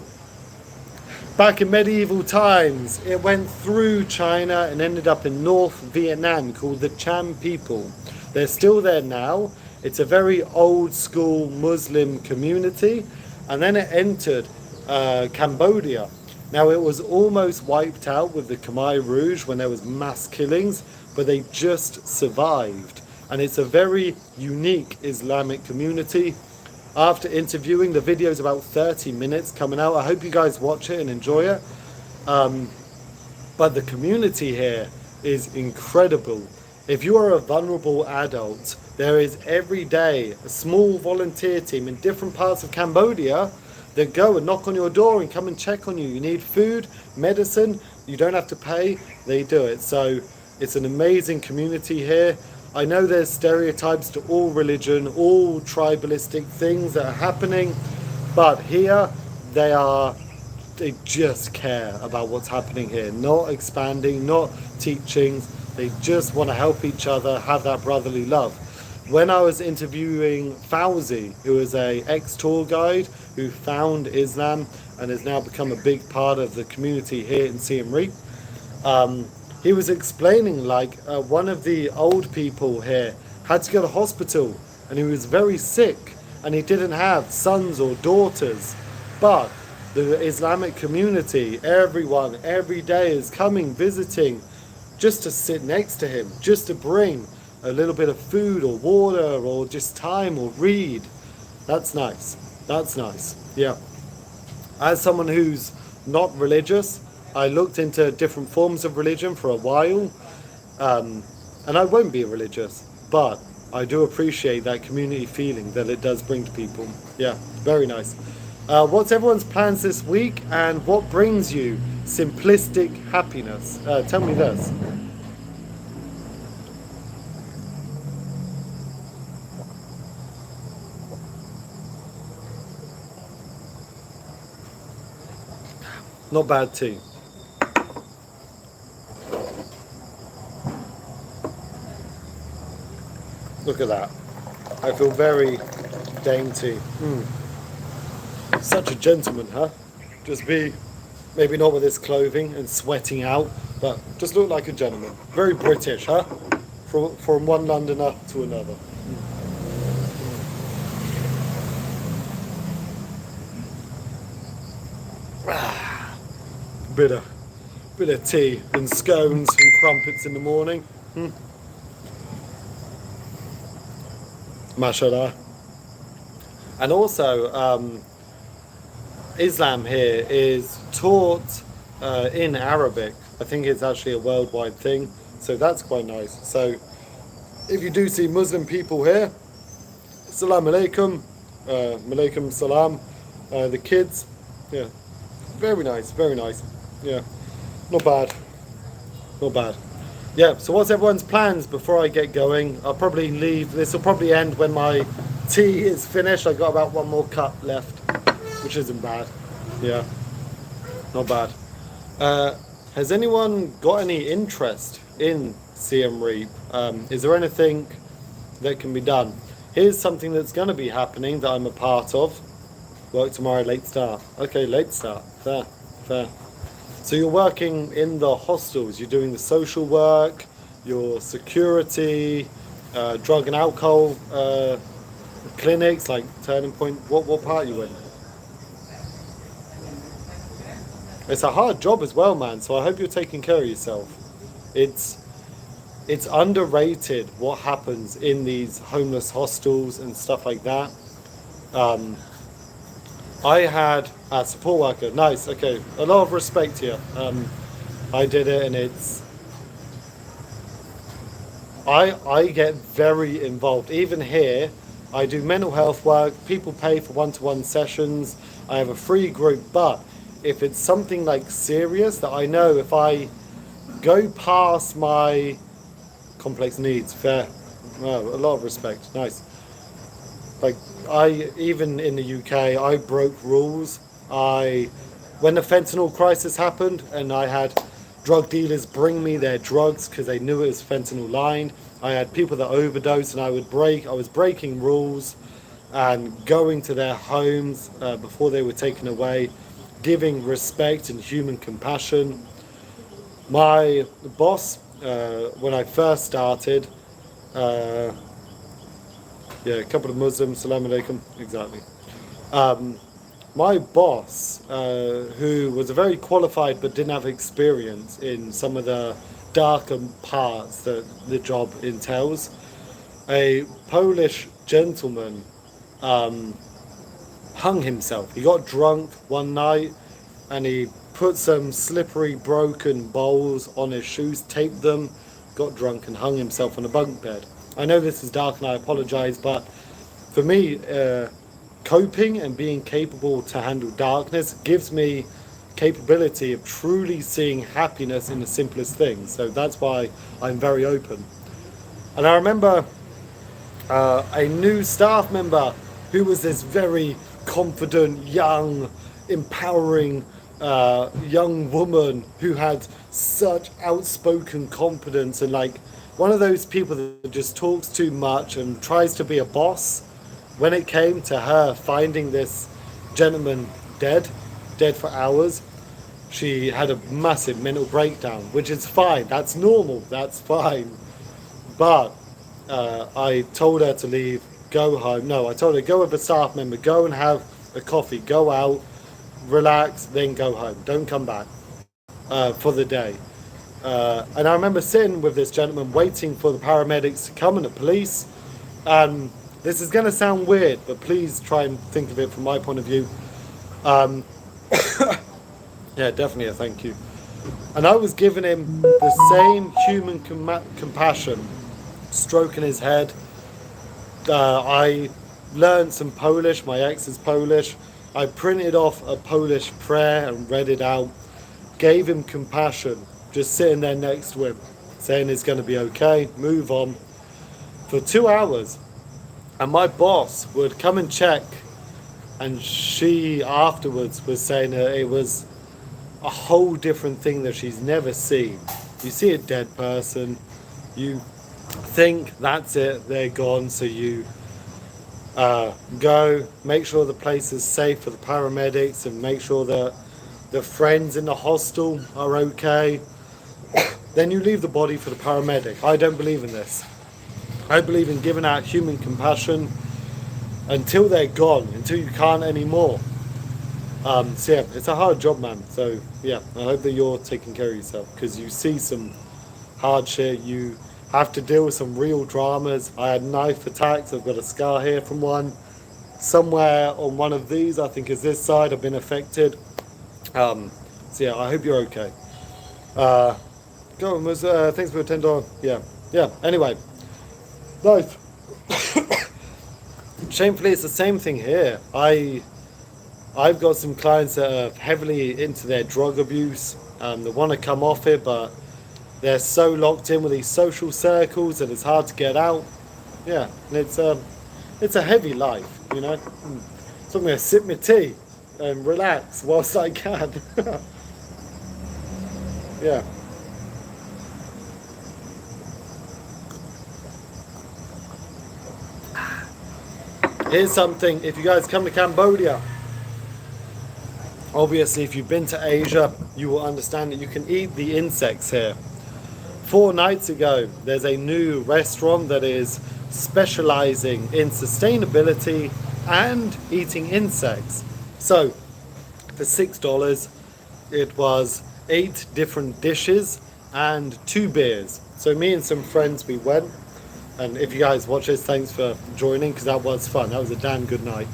back in medieval times, it went through China and ended up in North Vietnam, called the Cham people. They're still there now. It's a very old school Muslim community. And then it entered Cambodia. Now, it was almost wiped out with the Khmer Rouge when there was mass killings, but they just survived. And it's a very unique Islamic community. After interviewing, the video is about 30 minutes coming out. I hope you guys watch it and enjoy it. But the community here is incredible. If you are a vulnerable adult, there is every day a small volunteer team in different parts of Cambodia that go and knock on your door and come and check on you. You need food, medicine, you don't have to pay, they do it. So it's an amazing community here. I know there's stereotypes to all religion, all tribalistic things that are happening, but here they just care about what's happening here, not expanding, not teaching. They just want to help each other, have that brotherly love. When I was interviewing Fauzi, who is an ex-tour guide who found Islam and has now become a big part of the community here in Siem Reap, he was explaining like one of the old people here had to go to hospital and he was very sick and he didn't have sons or daughters. But the Islamic community, everyone, every day is coming, visiting, just to sit next to him, just to bring a little bit of food or water or just time or read. That's nice. That's nice. Yeah. As someone who's not religious, I looked into different forms of religion for a while, and I won't be religious, but I do appreciate that community feeling that it does bring to people. Yeah, very nice. What's everyone's plans this week, and what brings you simplistic happiness? Tell me this. Not bad tea. Look at that. I feel very dainty. Such a gentleman, huh? Just be, maybe not with his clothing and sweating out, but just look like a gentleman. Very British, huh? From one Londoner to another. Bit of tea and scones and crumpets in the morning. Mashallah. And also, Islam here is taught in Arabic. I think it's actually a worldwide thing, so that's quite nice. So if you do see Muslim people here, Assalamu alaikum, Malaikum salam, the kids, yeah, very nice, very nice, yeah, not bad, not bad. Yeah, so what's everyone's plans before I get going? I'll probably leave, this will probably end when my tea is finished. I've got about one more cup left, which isn't bad, yeah, not bad. Has anyone got any interest in Siem Reap? Is there anything that can be done? Here's something that's going to be happening that I'm a part of. Work tomorrow, late start. Okay, late start. Fair, fair. So you're working in the hostels. You're doing the social work, your security, drug and alcohol clinics, like Turning Point. What part are you in? It's a hard job as well, man. So I hope you're taking care of yourself. It's underrated what happens in these homeless hostels and stuff like that. I had a support worker. Nice. Okay, a lot of respect here. I did it, and I get very involved. Even here, I do mental health work. People pay for one-to-one sessions. I have a free group, but if it's something like serious that I know if I go past my complex needs, fair. No, a lot of respect. Nice. Like even in the UK, I broke rules. When the fentanyl crisis happened, and I had drug dealers bring me their drugs because they knew it was fentanyl lined. I had people that overdosed, and I was breaking rules and going to their homes before they were taken away, giving respect and human compassion. My boss, when I first started, yeah, a couple of Muslims, salam alaikum, exactly. My boss, who was a very qualified but didn't have experience in some of the darker parts that the job entails, a Polish gentleman hung himself. He got drunk one night and he put some slippery broken bowls on his shoes, taped them, got drunk and hung himself on a bunk bed. I know this is dark and I apologize, but for me, coping and being capable to handle darkness gives me capability of truly seeing happiness in the simplest things. So that's why I'm very open. And I remember a new staff member who was this very confident, young, empowering young woman who had such outspoken confidence, and like one of those people that just talks too much and tries to be a boss. When it came to her finding this gentleman dead for hours, she had a massive mental breakdown, which is fine. That's normal. That's fine. But I told her to leave, go home. No, I told her go with a staff member, go and have a coffee, go out, relax, then go home. Don't come back for the day. And I remember sitting with this gentleman waiting for the paramedics to come and the police. And this is going to sound weird, but please try and think of it from my point of view. Yeah, definitely a thank you. And I was giving him the same human compassion, stroking his head. I learned some Polish. My ex is Polish. I printed off a Polish prayer and read it out, gave him compassion, just sitting there next to him, saying it's going to be okay, move on, for 2 hours. And my boss would come and check, and she afterwards was saying that it was a whole different thing that she's never seen. You see a dead person, you think that's it, they're gone, so you go, make sure the place is safe for the paramedics and make sure that the friends in the hostel are okay. Then you leave the body for the paramedic. I don't believe in this. I believe in giving out human compassion until they're gone, until you can't anymore. So yeah, it's a hard job, man. So yeah, I hope that you're taking care of yourself, because you see some hard shit. You have to deal with some real dramas. I had knife attacks. I've got a scar here from one. Somewhere on one of these, I think is this side, I've been affected. So yeah, I hope you're okay. Go on, thanks for attending. Yeah. Anyway, life. Shamefully, it's the same thing here. I've got some clients that are heavily into their drug abuse. They want to come off it, but they're so locked in with these social circles that it's hard to get out. Yeah, and it's a heavy life, you know. So I'm going to sip my tea and relax whilst I can. Yeah. Here's something, if you guys come to Cambodia, obviously if you've been to Asia, you will understand that you can eat the insects here. 4 nights ago, there's a new restaurant that is specializing in sustainability and eating insects. So, for $6, it was 8 different dishes and 2 beers. So me and some friends, we went. And if you guys watch this, thanks for joining, because that was fun. That was a damn good night.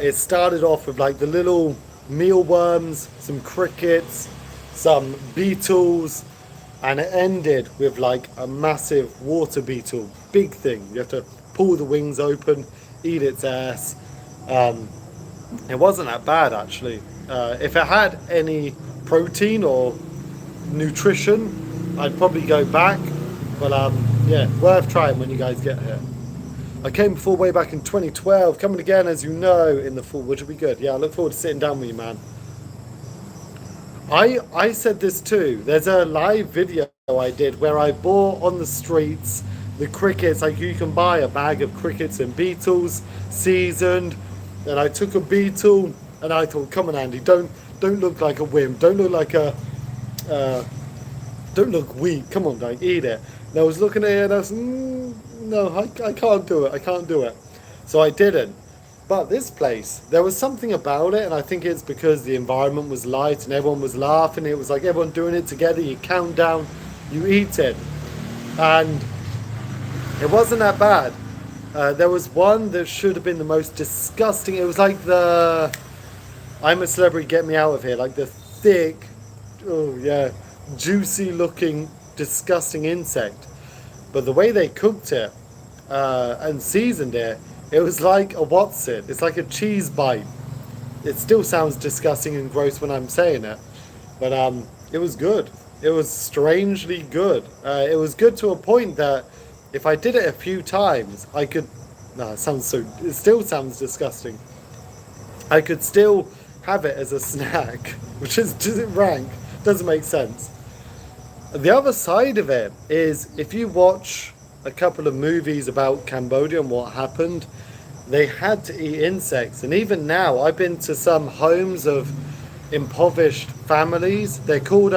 It started off with like the little mealworms, some crickets, some beetles, and it ended with like a massive water beetle. Big thing. You have to pull the wings open, eat its ass. It wasn't that bad, actually. If it had any protein or nutrition, I'd probably go back. But yeah, worth trying when you guys get here. I came before way back in 2012, coming again, as you know, in the fall, which will be good. Yeah, I look forward to sitting down with you, man. I said this too. There's a live video I did where I bought on the streets the crickets. Like, you can buy a bag of crickets and beetles, seasoned. And I took a beetle and I thought, come on, Andy, don't look like a wimp. Don't look like a... don't look weak. Come on, don't eat it. And I was looking at it and I was, no, I can't do it. I can't do it. So I didn't. But this place, there was something about it, and I think it's because the environment was light and everyone was laughing. It was like everyone doing it together. You count down, you eat it. And it wasn't that bad. There was one that should have been the most disgusting. It was like the I'm a Celebrity, Get Me Out of Here. Like the thick, oh yeah, juicy looking, disgusting insect. But the way they cooked it and seasoned it, it was like a what's it? It's like a cheese bite. It still sounds disgusting and gross when I'm saying it, but it was good. It was strangely good. It was good to a point that if I did it a few times, I could. No, it still sounds disgusting. I could still have it as a snack, which is rank. Doesn't make sense. The other side of it is, if you watch a couple of movies about Cambodia and what happened, they had to eat insects. And even now, I've been to some homes of impoverished families. They're called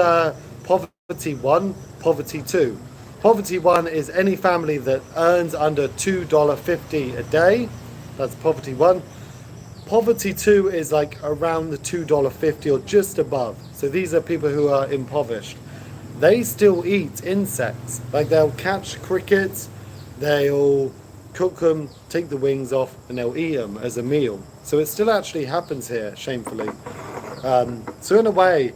Poverty 1, Poverty 2. Poverty 1 is any family that earns under $2.50 a day. That's Poverty 1. Poverty 2 is like around the $2.50 or just above. So these are people who are impoverished. They still eat insects. Like, they'll catch crickets, they'll cook them, take the wings off, and they'll eat them as a meal. So it still actually happens here, shamefully. So in a way,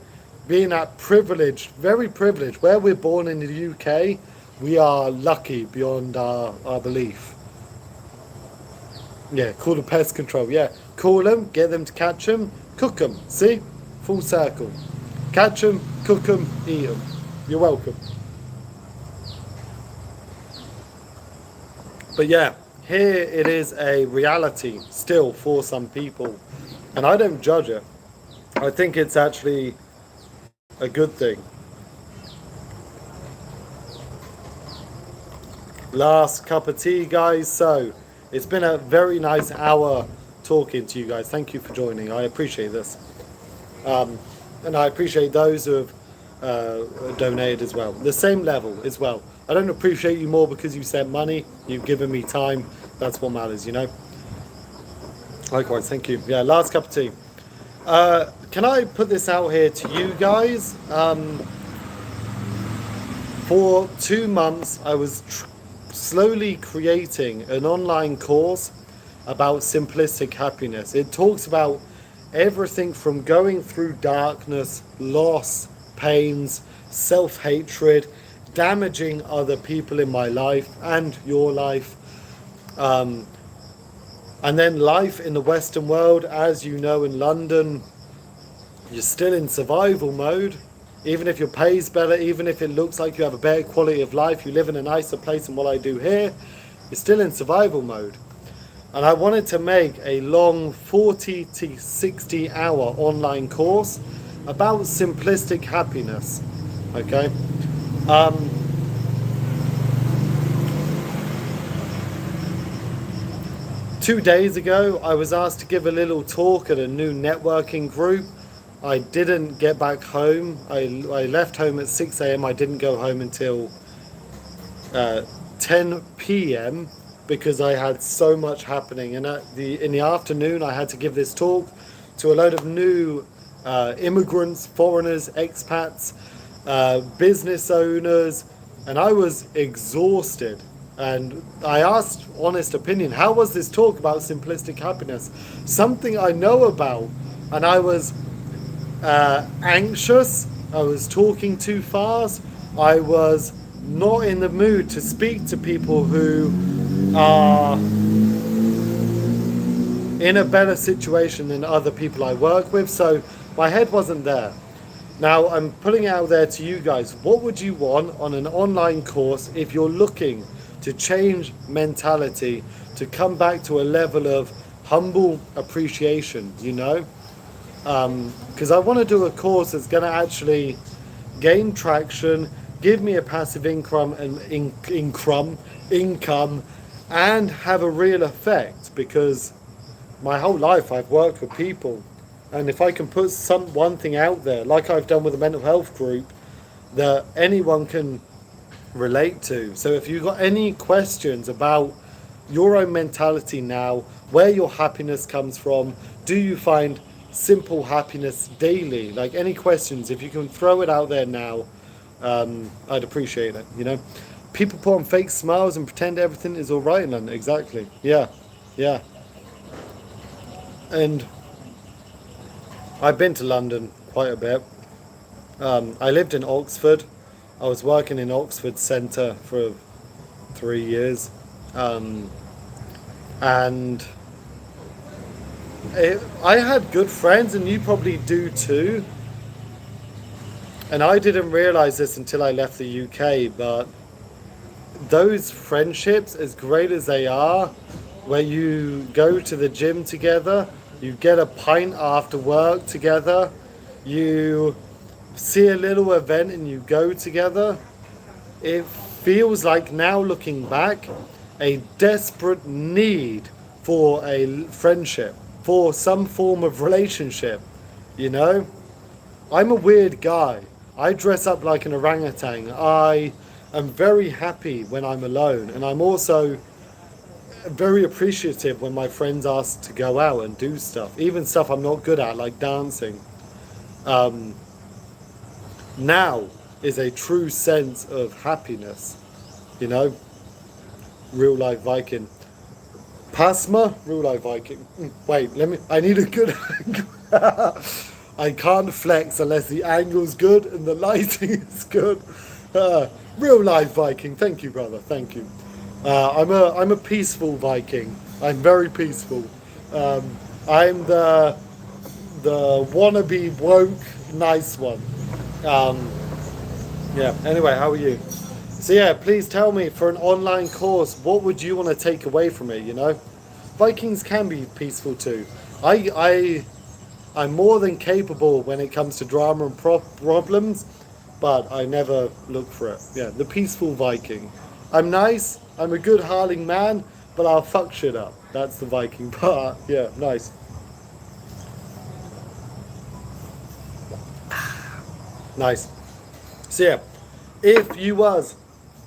being that privileged, very privileged, where we're born in the UK, we are lucky beyond our belief. Yeah, call the pest control. Yeah, Call them, get them to catch them, cook them. See? Full circle. Catch them, cook them, eat them. You're welcome. But yeah, here it is a reality still for some people. And I don't judge it. I think it's actually a good thing. Last cup of tea, guys. So it's been a very nice hour talking to you guys. Thank you for joining. I appreciate this. And I appreciate those who have donated as well. The same level as well. I don't appreciate you more because you sent money. You've given me time. That's what matters, you know. Likewise, thank you. Yeah, last cup of tea. Can I put this out here to you guys? For 2 months, I was slowly creating an online course about simplistic happiness. It talks about everything from going through darkness, loss, pains, self-hatred, damaging other people in my life and your life, and then life in the Western world. As you know, in London, you're still in survival mode. Even if your pay's better, even if it looks like you have a better quality of life, you live in a nicer place than what I do here, you're still in survival mode. And I wanted to make a long 40 to 60 hour online course about simplistic happiness. Okay? 2 days ago, I was asked to give a little talk at a new networking group. I didn't get back home. I left home at 6 a.m. I didn't go home until 10 p.m. because I had so much happening. And in the afternoon, I had to give this talk to a load of new immigrants, foreigners, expats, business owners, and I was exhausted. And I asked honest opinion, how was this talk about simplistic happiness? Something I know about. And I was anxious, I was talking too fast, I was not in the mood to speak to people who are in a better situation than other people I work with, so my head wasn't there. Now I'm putting it out there to you guys. What would you want on an online course if you're looking to change mentality, to come back to a level of humble appreciation, you know? Because I want to do a course that's going to actually gain traction, give me a passive income and have a real effect, because my whole life I've worked with people, and if I can put one thing out there like I've done with the mental health group that anyone can relate to. So if you've got any questions about your own mentality now, where your happiness comes from, do you find simple happiness daily, like any questions, if you can throw it out there now, I'd appreciate it, you know. People put on fake smiles and pretend everything is all right in London. Exactly. Yeah. And I've been to London quite a bit. I lived in Oxford. I was working in Oxford Centre for 3 years, and I had good friends, and you probably do too. And I didn't realise this until I left the UK, but those friendships, as great as they are, where you go to the gym together, you get a pint after work together, you see a little event and you go together, it feels like, now looking back, a desperate need for a friendship, for some form of relationship, you know? I'm a weird guy. I dress up like an orangutan. I am very happy when I'm alone, and I'm also very appreciative when my friends ask to go out and do stuff, even stuff I'm not good at, like dancing. Now is a true sense of happiness, you know? Real life Viking. Pasma, real life Viking. Wait, I need a good angle. I can't flex unless the angle's good and the lighting is good. Real life Viking. Thank you, brother. Thank you. I'm a peaceful Viking. I'm very peaceful. I'm the wannabe woke nice one. Um, yeah. Anyway, how are you? So yeah, please tell me, for an online course, what would you want to take away from it? You know, Vikings can be peaceful too. I'm more than capable when it comes to drama and problems, but I never look for it. Yeah, the peaceful Viking. I'm nice. I'm a good Harling man, but I'll fuck shit up. That's the Viking part. Yeah, nice. Nice. So yeah, if you was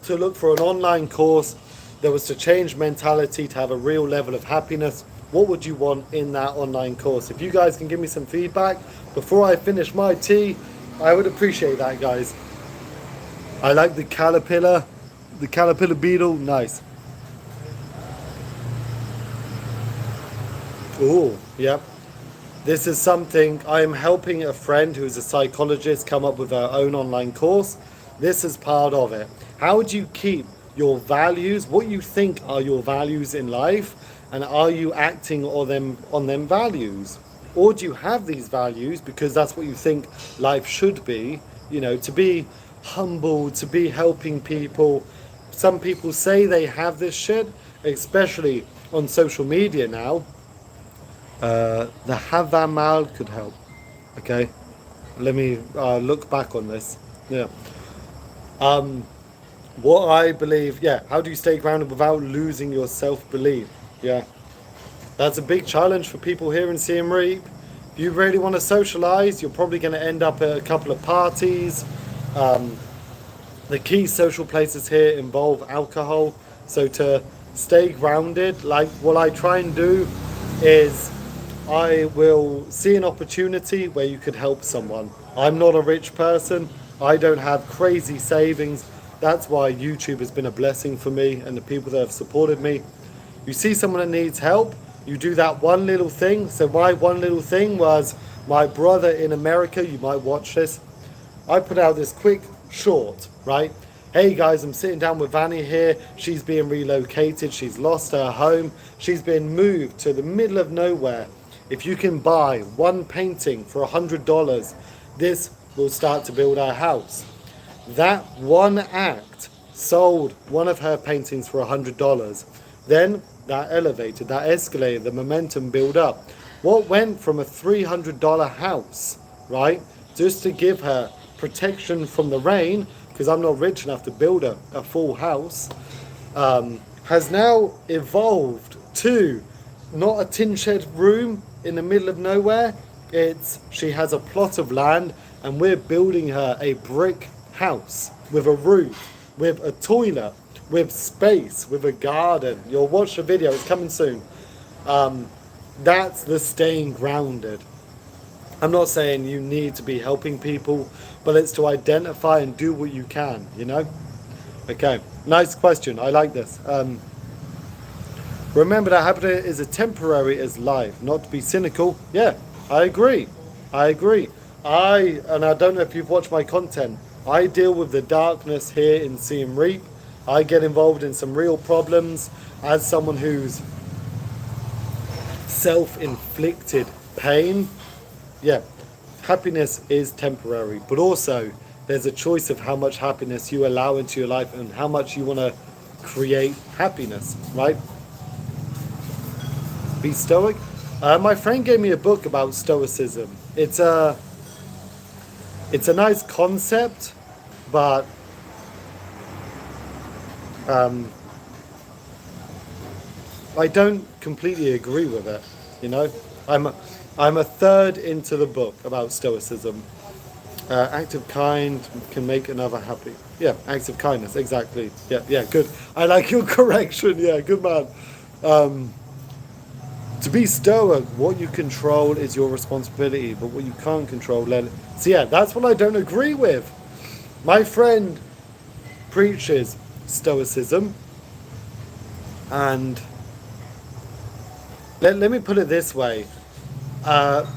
to look for an online course that was to change mentality, to have a real level of happiness, what would you want in that online course? If you guys can give me some feedback before I finish my tea, I would appreciate that, guys. I like the caterpillar beetle, nice. Oh, yep. This is something I am helping a friend who is a psychologist come up with her own online course. This is part of it. How do you keep your values, what you think are your values in life, and are you acting on them values? Or do you have these values because that's what you think life should be, you know, to be humble, to be helping people. Some people say they have this shit, especially on social media now. The Havamal could help. Okay, let me look back on this. Yeah. What I believe, yeah, how do you stay grounded without losing your self-belief? Yeah, that's a big challenge for people here in Siem Reap. If you really want to socialize, you're probably going to end up at a couple of parties. The key social places here involve alcohol. So to stay grounded, like what I try and do is I will see an opportunity where you could help someone. I'm not a rich person. I don't have crazy savings. That's why YouTube has been a blessing for me and the people that have supported me. You see someone that needs help, you do that one little thing. So my one little thing was my brother in America, you might watch this. I put out this quick short, right? Hey guys, I'm sitting down with Vanny here. She's being relocated. She's lost her home. She's been moved to the middle of nowhere. If you can buy one painting for $100, this will start to build our house. That one act sold one of her paintings for $100. Then that elevated, that escalated, the momentum built up. What went from a $300 house, right, just to give her protection from the rain, because I'm not rich enough to build a full house, has now evolved to not a tin shed room in the middle of nowhere. She has a plot of land and we're building her a brick house with a roof, with a toilet, with space, with a garden. You'll watch the video, it's coming soon. That's the staying grounded. I'm not saying you need to be helping people, but it's to identify and do what you can, you know? Okay, nice question. I like this. Remember that happiness is as temporary as life, not to be cynical. Yeah, I agree. I agree. And I don't know if you've watched my content, I deal with the darkness here in Siem Reap. I get involved in some real problems as someone who's self-inflicted pain. Yeah, happiness is temporary, but also there's a choice of how much happiness you allow into your life and how much you want to create happiness, right? Be stoic. My friend gave me a book about stoicism. It's a nice concept, but I don't completely agree with it. You know, I'm a third into the book about stoicism. Act of kind can make another happy. Yeah, acts of kindness, exactly. Yeah, good. I like your correction. Yeah, good man. To be stoic, what you control is your responsibility, but what you can't control, let it. So yeah, that's what I don't agree with. My friend preaches stoicism, and let me put it this way.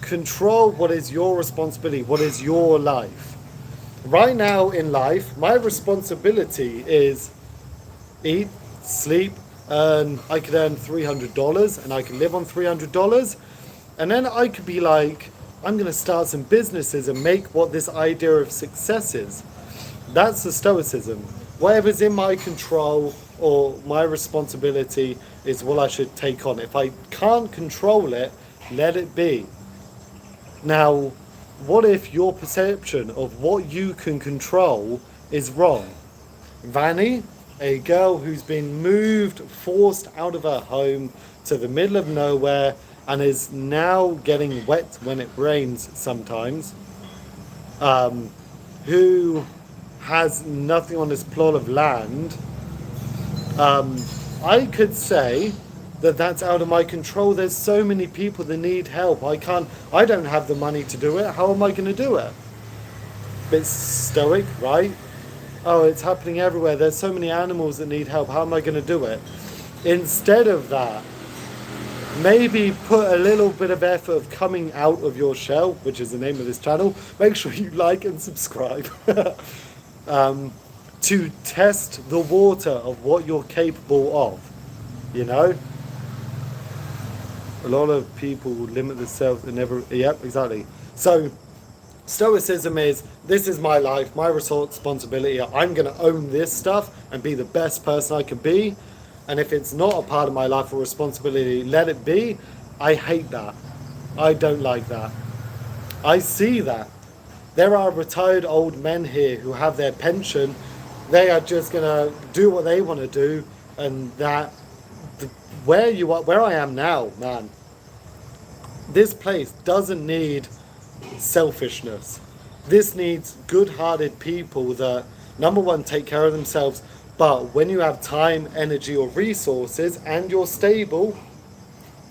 Control what is your responsibility, what is your life. Right now in life, my responsibility is eat, sleep, I could earn $300 and I can live on $300. And then I could be like, I'm going to start some businesses and make what this idea of success is. That's the stoicism. Whatever's in my control or my responsibility is what I should take on. If I can't control it, let it be. Now, what if your perception of what you can control is wrong? Vanny, a girl who's been moved, forced out of her home to the middle of nowhere and is now getting wet when it rains sometimes, who has nothing on this plot of land, I could say that that's out of my control. There's so many people that need help. I don't have the money to do it. How am I going to do it? Bit stoic, right? Oh, it's happening everywhere. There's so many animals that need help. How am I going to do it? Instead of that, maybe put a little bit of effort of coming out of your shell, which is the name of this channel. Make sure you like and subscribe. To test the water of what you're capable of, you know? A lot of people limit themselves and never, yep, exactly. So, stoicism is, this is my life, my responsibility, I'm going to own this stuff and be the best person I can be. And if it's not a part of my life or responsibility, let it be. I hate that. I don't like that. I see that. There are retired old men here who have their pension. They are just going to do what they want to do. And that, where I am now, man, this place doesn't need selfishness. This needs good-hearted people that, number one, take care of themselves. But when you have time, energy, or resources, and you're stable,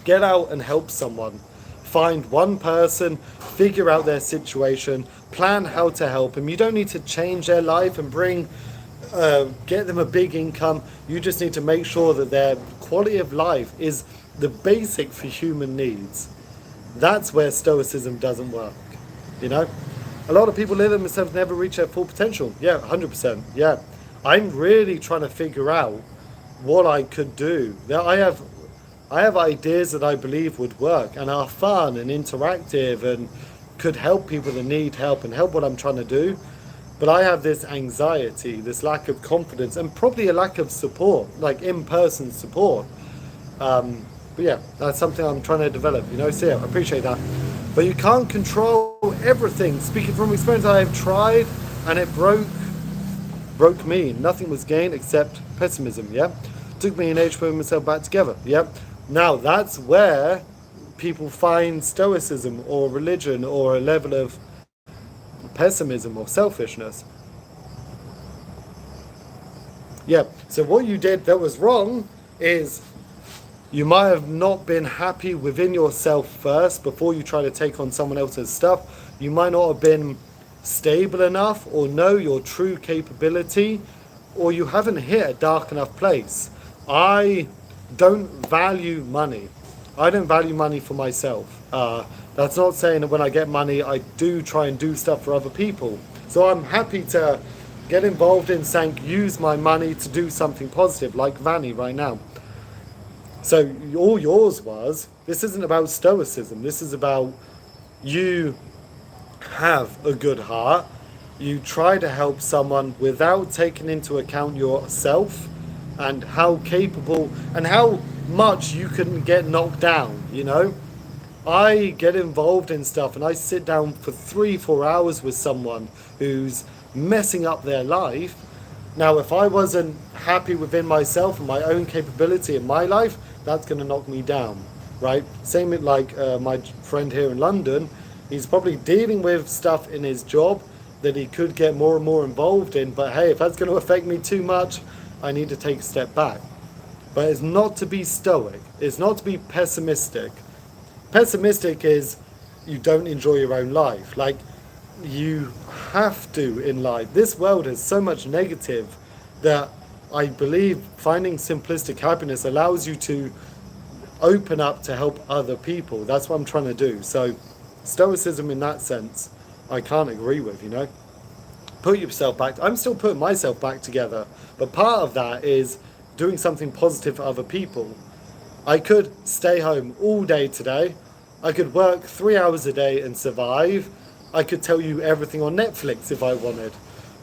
get out and help someone. Find one person, figure out their situation, plan how to help them. You don't need to change their life and get them a big income. You just need to make sure that their quality of life is the basic for human needs. That's where stoicism doesn't work, you know? A lot of people live themselves, never reach their full potential. Yeah, 100%, yeah. I'm really trying to figure out what I could do. I have ideas that I believe would work and are fun and interactive and could help people that need help and help what I'm trying to do. But I have this anxiety, this lack of confidence, and probably a lack of support, like in-person support. But yeah, that's something I'm trying to develop, you know, so yeah, I appreciate that. But you can't control everything. Speaking from experience, I have tried and it broke me. Nothing was gained except pessimism, yeah? Took me an age to put myself back together, yeah? Now, that's where people find stoicism or religion or a level of pessimism or selfishness. Yeah, so what you did that was wrong is you might have not been happy within yourself first before you try to take on someone else's stuff. You might not have been stable enough or know your true capability, or you haven't hit a dark enough place. I don't value money. I don't value money for myself. That's not saying that when I get money, I do try and do stuff for other people. So I'm happy to get involved in saying, use my money to do something positive, like Vanny right now. So all yours was, this isn't about stoicism. This is about you have a good heart. You try to help someone without taking into account yourself and how capable and how much you can get knocked down, you know? I get involved in stuff and I sit down for 3-4 hours with someone who's messing up their life. Now, if I wasn't happy within myself and my own capability in my life, that's going to knock me down, right? Same with like my friend here in London. He's probably dealing with stuff in his job that he could get more and more involved in. But hey, if that's going to affect me too much, I need to take a step back. But it's not to be stoic. It's not to be pessimistic. Pessimistic is you don't enjoy your own life. Like, you have to in life. This world has so much negative that I believe finding simplistic happiness allows you to open up to help other people. That's what I'm trying to do. So stoicism in that sense, I can't agree with, you know. Put yourself back. I'm still putting myself back together. But part of that is doing something positive for other people. I could stay home all day today, I could work 3 hours a day and survive. I could tell you everything on Netflix if I wanted,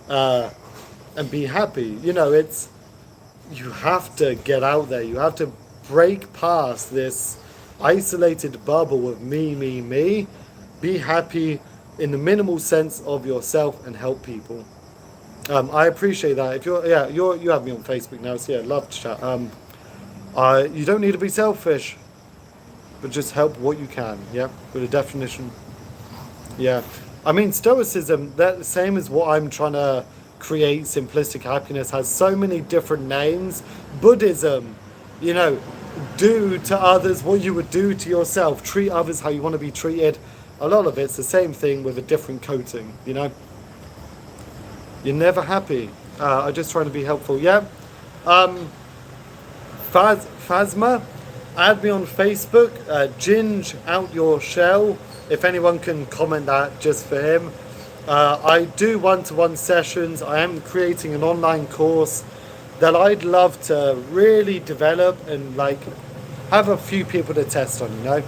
and be happy. You know, you have to get out there. You have to break past this isolated bubble of me. Be happy in the minimal sense of yourself and help people. I appreciate that. If you have me on Facebook now, so yeah, love to chat. You don't need to be selfish, but just help what you can. Yeah, with a definition. Yeah, I mean Stoicism. That same as what I'm trying to create. Simplistic happiness has so many different names. Buddhism, you know, do to others what you would do to yourself. Treat others how you want to be treated. A lot of it's the same thing with a different coating. You know, you're never happy. I'm just trying to be helpful. Yeah. Phasma, add me on Facebook. Ginge out your shell. If anyone can comment that just for him. I do one-to-one sessions. I am creating an online course that I'd love to really develop and like have a few people to test on, you know?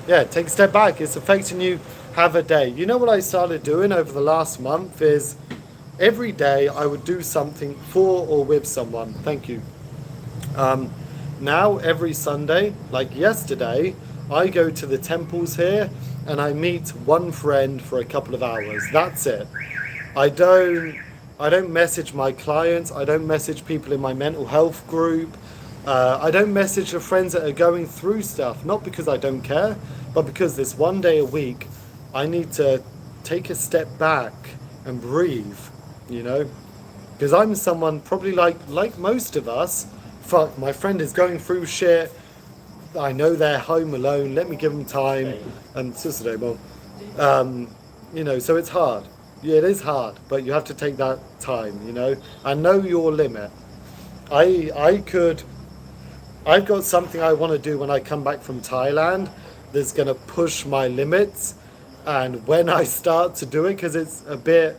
Yeah, take a step back. It's affecting you. Have a day. You know what I started doing over the last month is every day I would do something for or with someone. Thank you. Now every Sunday, like yesterday, I go to the temples here and I meet one friend for a couple of hours. That's it. I don't message my clients. I don't message people in my mental health group. I don't message the friends that are going through stuff, not because I don't care, but because this one day a week, I need to take a step back and breathe, you know? Because I'm someone probably like most of us, fuck, my friend is going through shit. I know they're home alone. Let me give them time. And Sister Mom, you know, so it's hard. Yeah, it is hard, but you have to take that time, you know, and know your limit. I've got something I want to do when I come back from Thailand that's going to push my limits. And when I start to do it, because it's a bit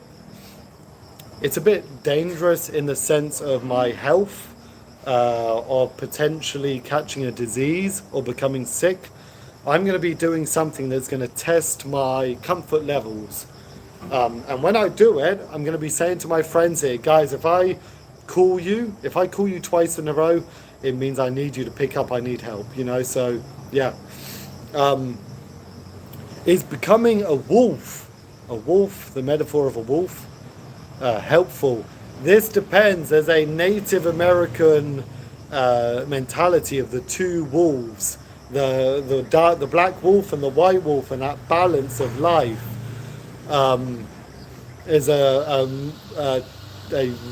dangerous in the sense of my health, or potentially catching a disease or becoming sick, I'm going to be doing something that's going to test my comfort levels. And when I do it, I'm going to be saying to my friends here, guys, if I call you twice in a row, it means I need you to pick up, I need help, you know? So, yeah. Is becoming a wolf, the metaphor of a wolf, helpful? This depends. There's a Native American mentality of the two wolves, the black wolf and the white wolf, and that balance of life is a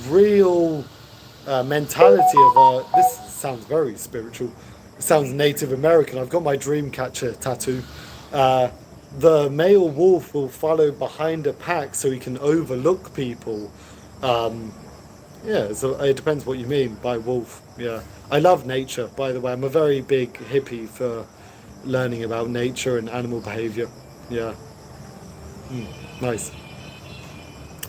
real mentality of this sounds very spiritual. It sounds Native American. I've got my dream catcher tattoo. The male wolf will follow behind a pack so he can overlook people. Yeah, so it depends what you mean by wolf. Yeah, I love nature, by the way. I'm a very big hippie for learning about nature and animal behavior. Yeah. Nice.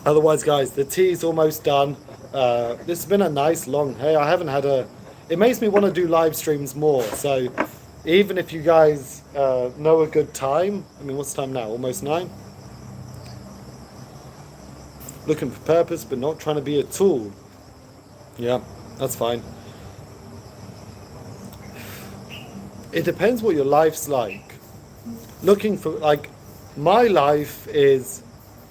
Otherwise, guys, the tea's almost done. This has been a nice long. Hey, I haven't had a. It makes me want to do live streams more. So, even if you guys know a good time, I mean, what's the time now? Almost 9. Looking for purpose, but not trying to be a tool. Yeah, that's fine. It depends what your life's like. Looking for, like, my life is,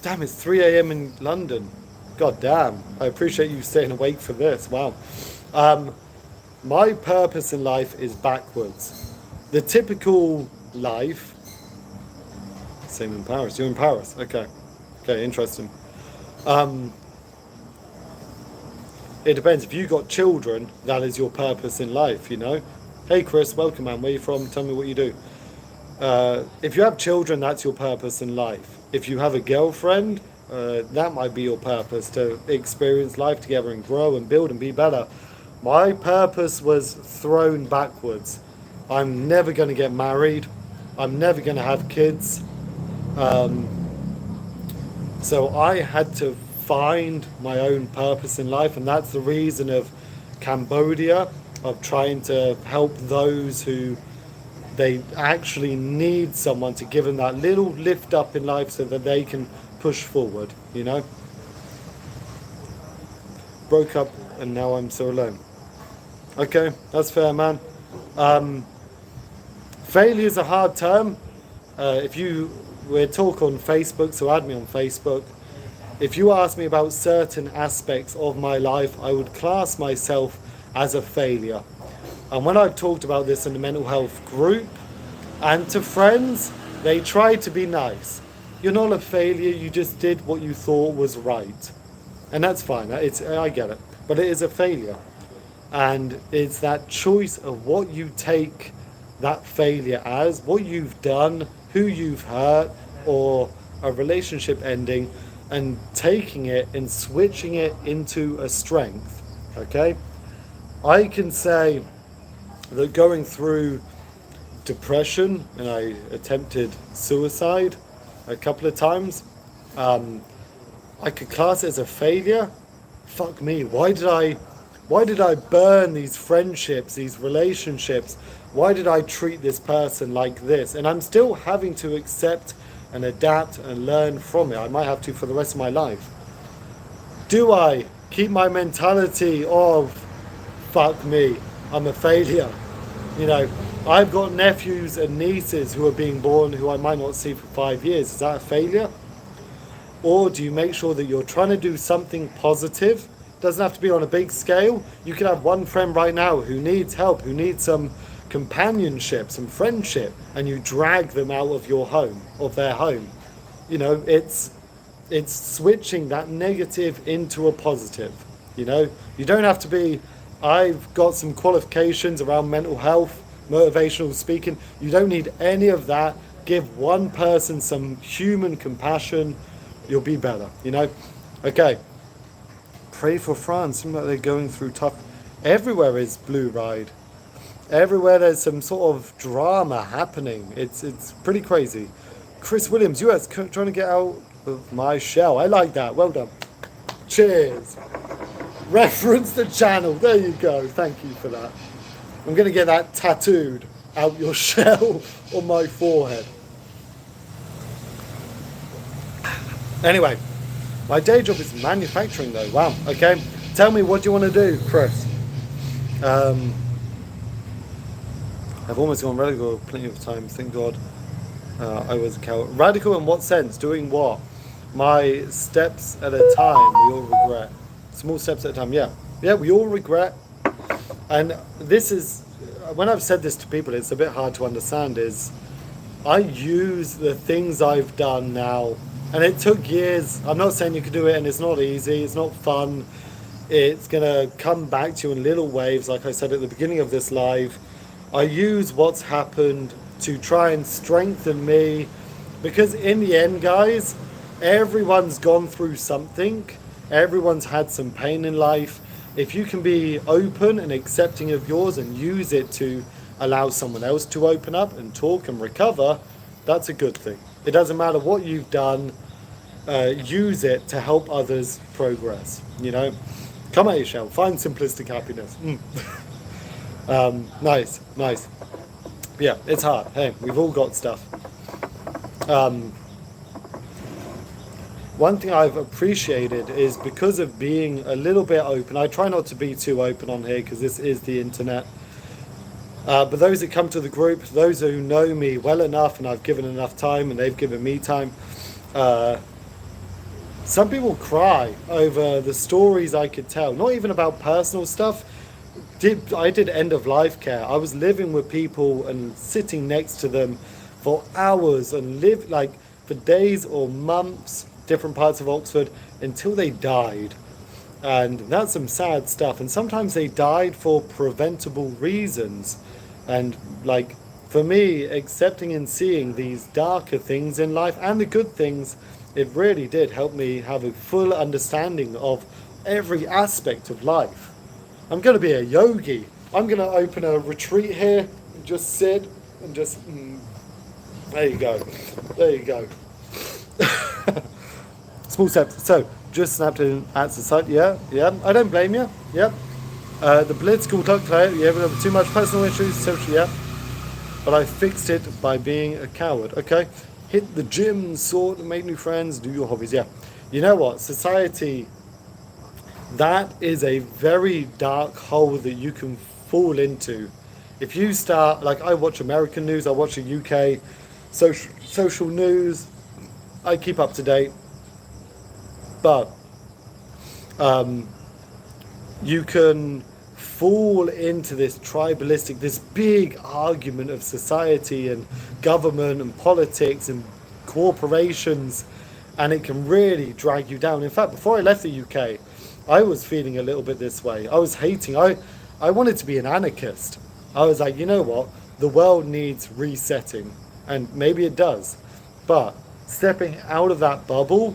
damn, it's 3 a.m. in London. God damn, I appreciate you staying awake for this. Wow. My purpose in life is backwards. The typical life, same in Paris. You're in Paris, okay. Okay, interesting. It depends. If you got children, that is your purpose in life, you know. Hey Chris, welcome man. Where you from? Tell me what you do. If you have children, that's your purpose in life. If you have a girlfriend, that might be your purpose, to experience life together and grow and build and be better. My purpose was thrown backwards. I'm never going to get married. I'm never going to have kids. So I had to find my own purpose in life, and that's the reason of Cambodia, of trying to help those who They actually need someone to give them that little lift up in life so that they can push forward, you know? Broke up and now I'm so alone. Okay, that's fair, man. Failure is a hard term. If you we talk on Facebook, so add me on Facebook. If you ask me about certain aspects of my life, I would class myself as a failure. And when I've talked about this in the mental health group and to friends, they try to be nice. You're not a failure, you just did what you thought was right. And that's fine, I get it. But it is a failure. And it's that choice of what you take that failure as, what you've done, who you've hurt, or a relationship ending, and taking it and switching it into a strength. Okay? I can say that going through depression, and I attempted suicide a couple of times, I could class it as a failure. Fuck me, why did I burn these friendships, these relationships? Why did I treat this person like this? And I'm still having to accept and adapt and learn from it. I might have to for the rest of my life. Do I keep my mentality of, fuck me, I'm a failure? You know, I've got nephews and nieces who are being born who I might not see for 5 years. Is that a failure? Or do you make sure that you're trying to do something positive? Doesn't have to be on a big scale. You could have one friend right now who needs help, who needs some companionship, some friendship, and you drag them out of your home, of their home. You know, it's switching that negative into a positive. You know, you don't have to be, I've got some qualifications around mental health, motivational speaking. You don't need any of that. Give one person some human compassion, you'll be better, you know? Okay. Pray for France. Seems like they're going through tough. Everywhere is blue ride. Everywhere there's some sort of drama happening. It's pretty crazy. Chris Williams, US, trying to get out of my shell. I like that. Well done. Cheers. Reference the channel. There you go. Thank you for that. I'm going to get that tattooed, out your shell, on my forehead. Anyway, my day job is manufacturing though. Wow. Okay. Tell me, what do you want to do, Chris? I've almost gone radical plenty of times. Thank God I was a coward. Radical in what sense? Doing what? My steps at a time, we all regret. Small steps at a time, yeah. Yeah, we all regret. And this is, when I've said this to people, it's a bit hard to understand, is I use the things I've done now. And it took years. I'm not saying you can do it, and it's not easy, it's not fun. It's going to come back to you in little waves, like I said at the beginning of this live. I use what's happened to try and strengthen me, because in the end, guys, everyone's gone through something. Everyone's had some pain in life. If you can be open and accepting of yours and use it to allow someone else to open up and talk and recover, that's a good thing. It doesn't matter what you've done, use it to help others progress, you know. Come at your shell, find simplistic happiness. Nice. Yeah, it's hard. Hey, we've all got stuff. One thing I've appreciated is, because of being a little bit open, I try not to be too open on here because this is the internet. But those that come to the group, those who know me well enough and I've given enough time and they've given me time, some people cry over the stories I could tell, not even about personal stuff. I did end of life care. I was living with people and sitting next to them for hours and lived like for days or months, different parts of Oxford, until they died. And that's some sad stuff. And sometimes they died for preventable reasons. And like, for me, accepting and seeing these darker things in life and the good things, it really did help me have a full understanding of every aspect of life. I'm going to be a yogi. I'm going to open a retreat here and just sit and just... There you go. There you go. Small steps. So, just snapped in at society. Yeah. I don't blame you. Yeah. The political talk, yeah, we have too much personal issues, social, yeah. but I fixed it by being a coward. Okay, hit the gym, sort, make new friends, do your hobbies. Yeah, you know what? Society, that is a very dark hole that you can fall into. If you start, like I watch American news, I watch the UK social news, I keep up to date, but you can fall into this tribalistic, this big argument of society and government and politics and corporations, and it can really drag you down. In fact, before I left the UK, I was feeling a little bit this way. I was hating. I wanted to be an anarchist. I was like, you know what? The world needs resetting, and maybe it does. But stepping out of that bubble,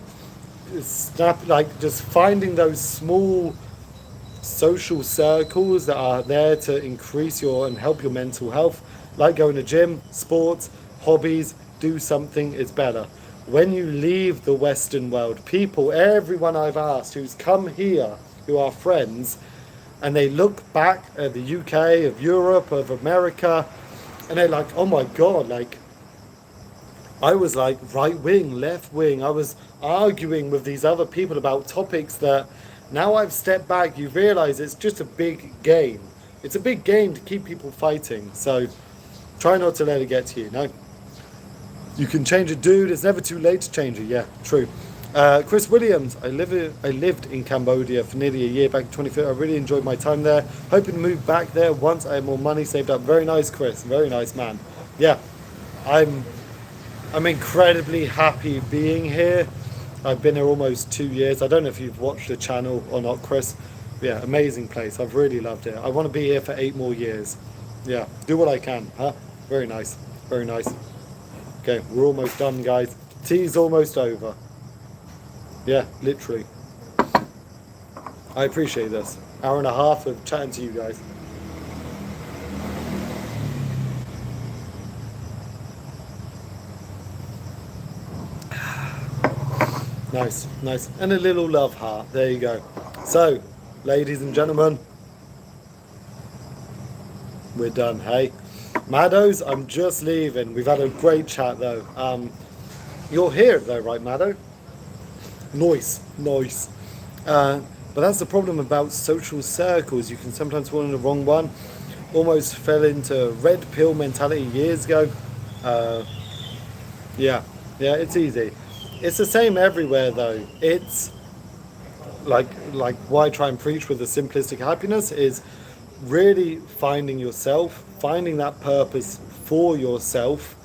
like just finding those small social circles that are there to increase your and help your mental health, like going to gym, sports, hobbies, do something is better. When you leave the Western world, people, everyone I've asked who's come here, who are friends, and they look back at the UK, of Europe, of America, and they're like, oh my God, like, I was like right wing, left wing. I was arguing with these other people about topics that now I've stepped back, you realize it's just a big game. It's a big game to keep people fighting. So try not to let it get to you, no? You can change a dude, it's never too late to change it. Yeah, true. Chris Williams, I lived in Cambodia for nearly a year back in 2015. I really enjoyed my time there. Hoping to move back there once I have more money saved up. Very nice, Chris. Very nice, man. Yeah, I'm incredibly happy being here. I've been here almost 2 years. I don't know if you've watched the channel or not, Chris. Yeah, amazing place. I've really loved it. I want to be here for 8 more years. Yeah, do what I can, huh? Very nice. Very nice. Okay, we're almost done, guys. Tea's almost over. Yeah, literally. I appreciate this. Hour and a half of chatting to you guys. Nice, nice. And a little love heart. There you go. So, ladies and gentlemen, we're done, hey? Maddows, I'm just leaving. We've had a great chat, though. You're here, though, right, Maddo? Nice, nice. But that's the problem about social circles. You can sometimes fall in the wrong one. Almost fell into red pill mentality years ago. Yeah, it's easy. It's the same everywhere, though. It's like why I try and preach with the simplistic happiness is really finding yourself, finding that purpose for yourself.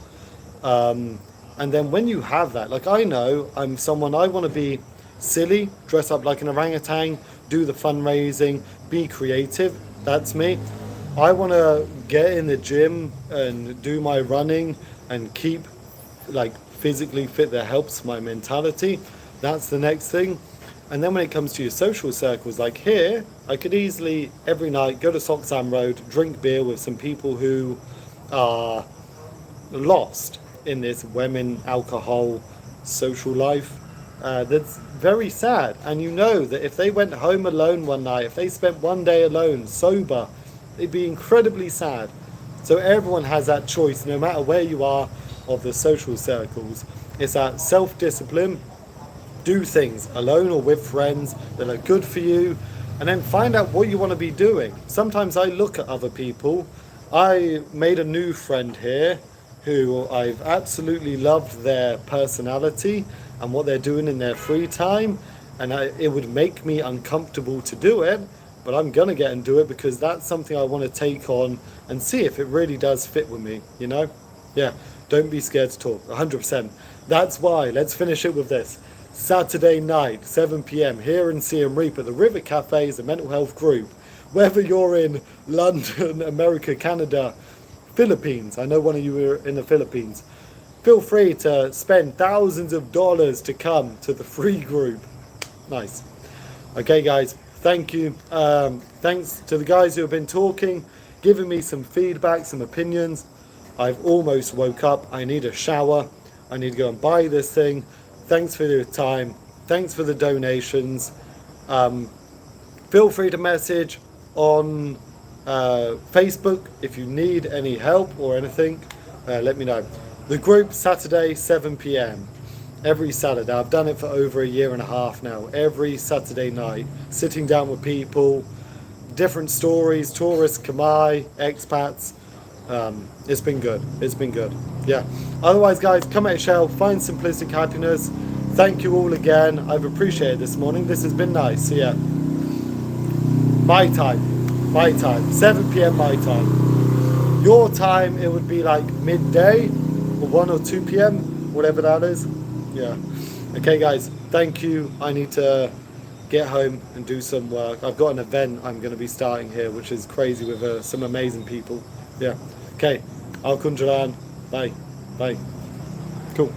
And then when you have that, like I know I'm someone, I want to be silly, dress up like an orangutan, do the fundraising, be creative. That's me. I want to get in the gym and do my running and keep like physically fit that helps my mentality. That's the next thing. And then when it comes to your social circles, like here, I could easily every night go to Soxham Road, drink beer with some people who are lost in this women, alcohol, social life. That's very sad. And you know that if they went home alone one night, if they spent one day alone, sober, it'd be incredibly sad. So everyone has that choice, no matter where you are of the social circles. It's that self-discipline. Do things alone or with friends that are good for you, and then find out what you want to be doing. Sometimes I look at other people. I made a new friend here who I've absolutely loved their personality and what they're doing in their free time, and it would make me uncomfortable to do it, but I'm gonna get and do it because that's something I want to take on and see if it really does fit with me, you know? Yeah, don't be scared to talk, 100%. That's why, let's finish it with this. Saturday night, 7 p.m. here in Siem Reap at the River Cafe is a mental health group. Whether you're in London, America, Canada, Philippines, I know one of you are in the Philippines, feel free to spend thousands of dollars to come to the free group. Nice. Okay, guys, thank you. Thanks to the guys who have been talking, giving me some feedback, some opinions. I've almost woke up. I need a shower. I need to go and buy this thing. Thanks for your time. Thanks for the donations. Feel free to message on Facebook, if you need any help or anything, let me know. The group, Saturday, 7 p.m. Every Saturday. I've done it for over a year and a half now. Every Saturday night, sitting down with people, different stories, tourists, Khmer, expats. It's been good. It's been good. Yeah. Otherwise, guys, come at Shell, find Simplistic Happiness. Thank you all again. I've appreciated this morning. This has been nice. So yeah. My time. My time. 7 p.m. my time. Your time, it would be like midday or 1 or 2 p.m. Whatever that is. Yeah. Okay, guys. Thank you. I need to get home and do some work. I've got an event I'm going to be starting here, which is crazy with some amazing people. Yeah. Okay. Arkoun. Bye. Bye. Cool.